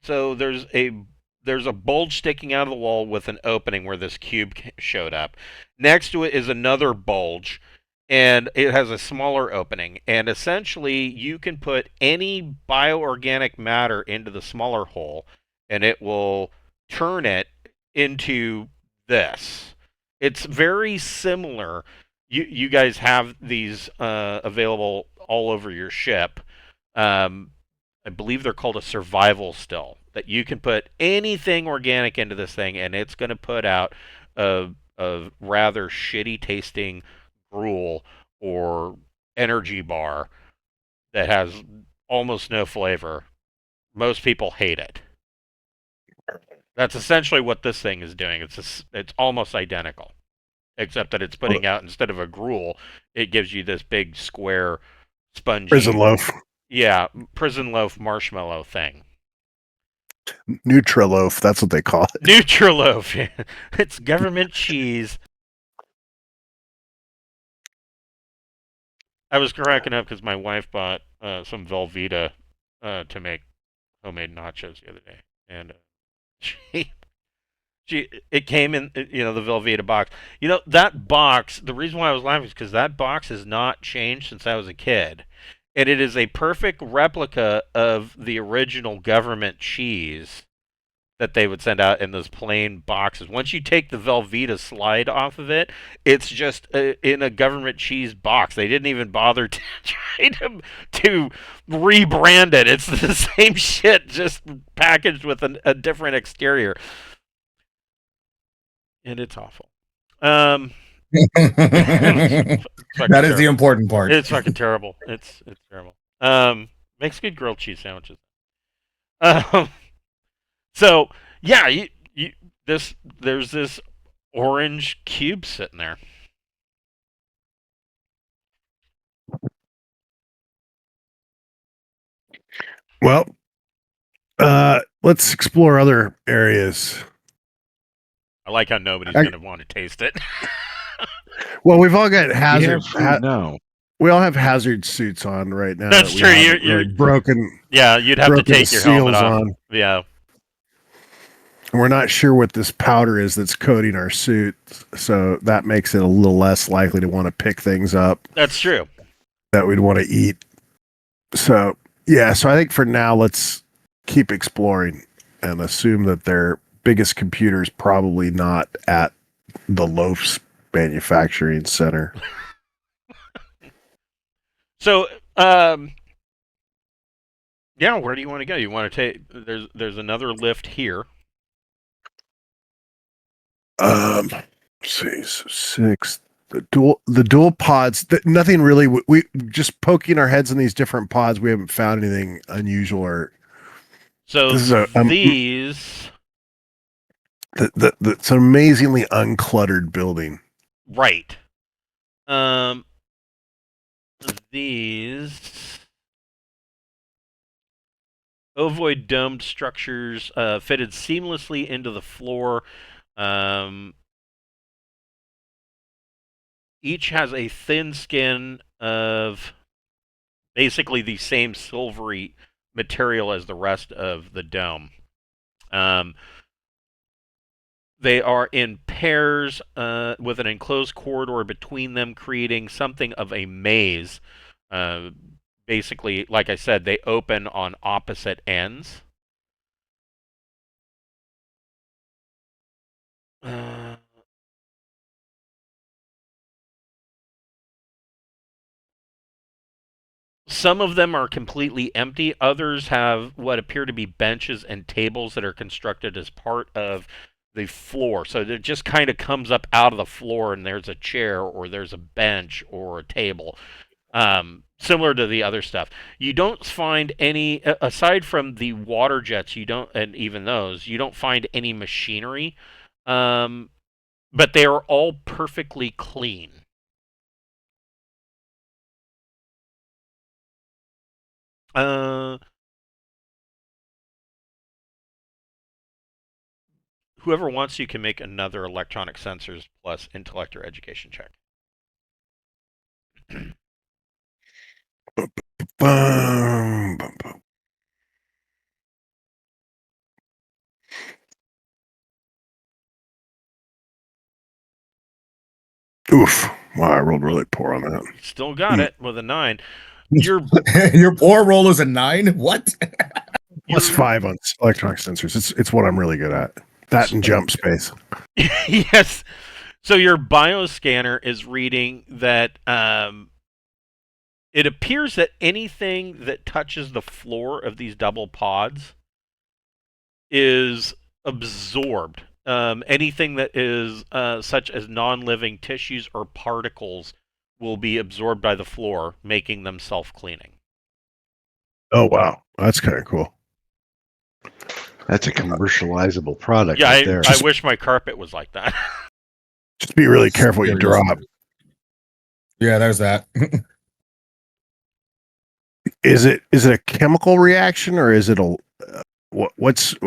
so there's a bulge sticking out of the wall with an opening where this cube showed up. Next to it is another bulge, and it has a smaller opening. And essentially, you can put any bioorganic matter into the smaller hole, and it will turn it into this. It's very similar. You guys have these available all over your ship. I believe they're called a survival still. That you can put anything organic into this thing, and it's going to put out a rather shitty tasting gruel or energy bar that has almost no flavor. Most people hate it. That's essentially what this thing is doing. It's almost identical, except that it's putting out, instead of a gruel, it gives you this big square spongy Prison loaf. Yeah, prison loaf marshmallow thing. Nutriloaf, that's what they call it. Nutriloaf. It's government cheese. I was cracking up because my wife bought some Velveeta to make homemade nachos the other day, and it came in, the Velveeta box. That box. The reason why I was laughing is because that box has not changed since I was a kid, and it is a perfect replica of the original government cheese that they would send out in those plain boxes. Once you take the Velveeta slide off of it, it's just in a government cheese box. They didn't even bother to try to rebrand it. It's the same shit, just packaged with a different exterior. And it's awful. That is terrible. the important part. It's fucking terrible. It's terrible. Makes good grilled cheese sandwiches. So yeah, there's this orange cube sitting there. Well, let's explore other areas. I like how nobody's going to want to taste it. Well, we've all got hazard. No. We all have hazard suits on right now. That's true. You're broken. Yeah, you'd have to take your helmet off. On. Yeah. We're not sure what this powder is that's coating our suit, so that makes it a little less likely to want to pick things up. That's true. That we'd want to eat. So, yeah, so I think for now, let's keep exploring and assume that their biggest computer is probably not at the loaf's manufacturing center. So, yeah, where do you want to go? You want to take? There's another lift here. Let's see, so 6. The dual pods. Nothing really. We just poking our heads in these different pods. We haven't found anything unusual or. So these. It's an amazingly uncluttered building. Right. These ovoid domed structures fitted seamlessly into the floor. Each has a thin skin of basically the same silvery material as the rest of the dome. They are in pairs with an enclosed corridor between them, creating something of a maze. Basically, like I said, they open on opposite ends. Some of them are completely empty. Others have what appear to be benches and tables that are constructed as part of the floor. So it just kind of comes up out of the floor and there's a chair or there's a bench or a table. Similar to the other stuff. You don't find any, aside from the water jets, and even those, you don't find any machinery. But they are all perfectly clean. Whoever wants you can make another electronic sensors plus intellect or education check. Oof. Wow, I rolled really poor on that. Still got it with a 9. Your poor roll is a 9? What? Plus 5 on electronic sensors. It's what I'm really good at. That and jump space. Yes. So your bioscanner is reading that it appears that anything that touches the floor of these double pods is absorbed. Anything that is such as non-living tissues or particles will be absorbed by the floor, making them self-cleaning. Oh, wow. That's kind of cool. That's a commercializable product. Yeah, right there. I wish my carpet was like that. Just be really careful what you drop. Yeah, there's that. Is it a chemical reaction or is it a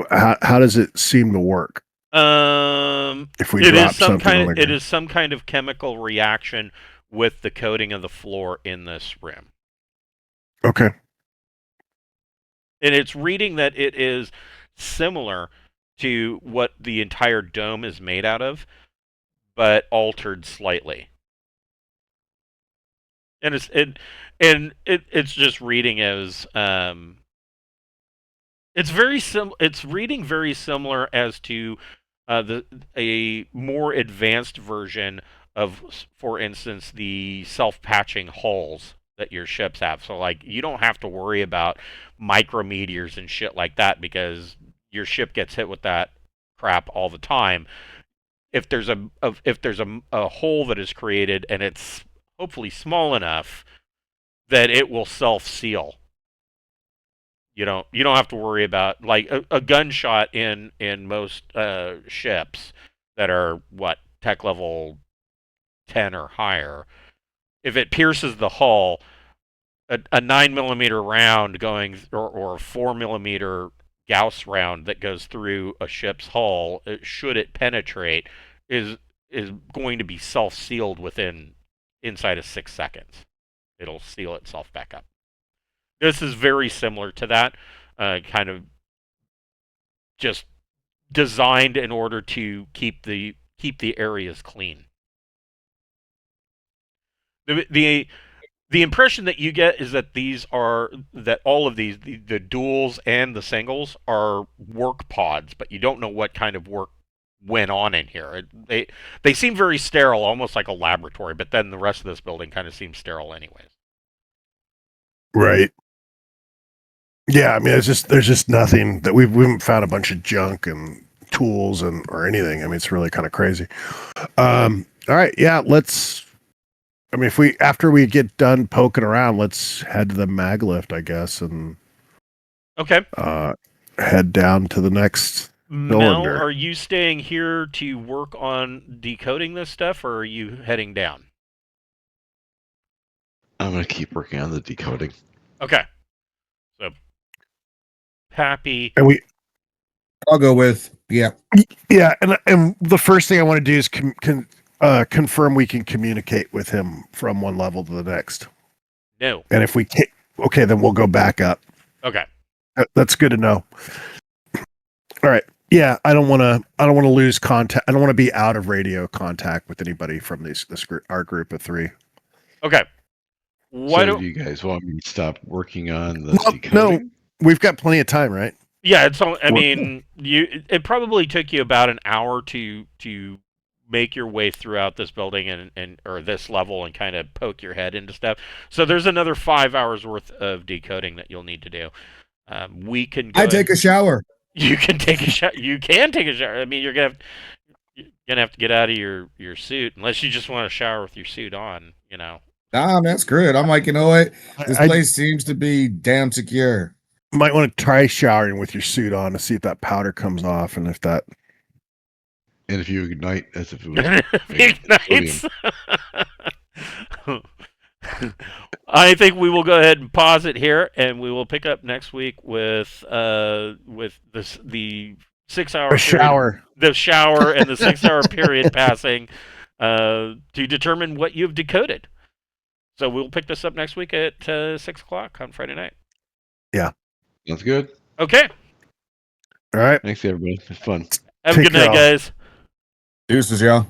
how does it seem to work? If we drop something it is some kind of chemical reaction with the coating of the floor in this room. Okay. And it's reading that it is similar to what the entire dome is made out of, but altered slightly. And it's just reading as It's very It's reading very similar as to a more advanced version of, for instance, the self-patching hulls that your ships have. So like you don't have to worry about micrometeors and shit like that because your ship gets hit with that crap all the time. If there's a hole that is created and it's hopefully small enough that it will self-seal. You don't have to worry about like a gunshot in most ships that are what tech level 10 or higher. If it pierces the hull, a 9 millimeter round going or a 4 millimeter Gauss round that goes through a ship's hull, should it penetrate, is going to be self sealed inside of 6 seconds. It'll seal itself back up. This is very similar to that, kind of just designed in order to keep the areas clean. The impression that you get is that all of these the duels and the singles are work pods, but you don't know what kind of work went on in here. They seem very sterile, almost like a laboratory, but then the rest of this building kind of seems sterile anyways. Right. Yeah, I mean, there's just nothing that we haven't found a bunch of junk and tools or anything. I mean, it's really kind of crazy. All right, yeah, I mean, after we get done poking around, let's head to the mag lift, I guess, and okay, head down to the next Mel, cylinder. are you staying here to work on decoding this stuff, or are you heading down? I'm gonna keep working on the decoding. Okay. So, Pappy. And I'll go with yeah. Yeah, and the first thing I want to do is confirm we can communicate with him from one level to the next. No. And if we can't, okay, then we'll go back up. Okay. That's good to know. All right. Yeah, I don't want to lose contact. I don't want to be out of radio contact with anybody from this group, our group of 3. Okay. Why do you guys want me to stop working on the decoding? No, we've got plenty of time, right? Yeah, I mean, it probably took you about an hour to make your way throughout this building or this level and kind of poke your head into stuff. So there's another 5 hours worth of decoding that you'll need to do. We can go take a shower. You can take a shower. You can take a shower. I mean, you're gonna have to get out of your suit unless you just want to shower with your suit on. Nah, that's good. I'm like, you know what? This place seems to be damn secure. Might want to try showering with your suit on to see if that powder comes off and if that. And if you ignite as if it was ignites. I think we will go ahead and pause it here, and we will pick up next week with the 6 hour shower, the shower, and the 6 hour period passing to determine what you've decoded. So we'll pick this up next week at 6:00 on Friday night. Yeah, that's good. Okay. All right. Thanks, everybody. It's fun. Have a good night, guys. Deuces, y'all.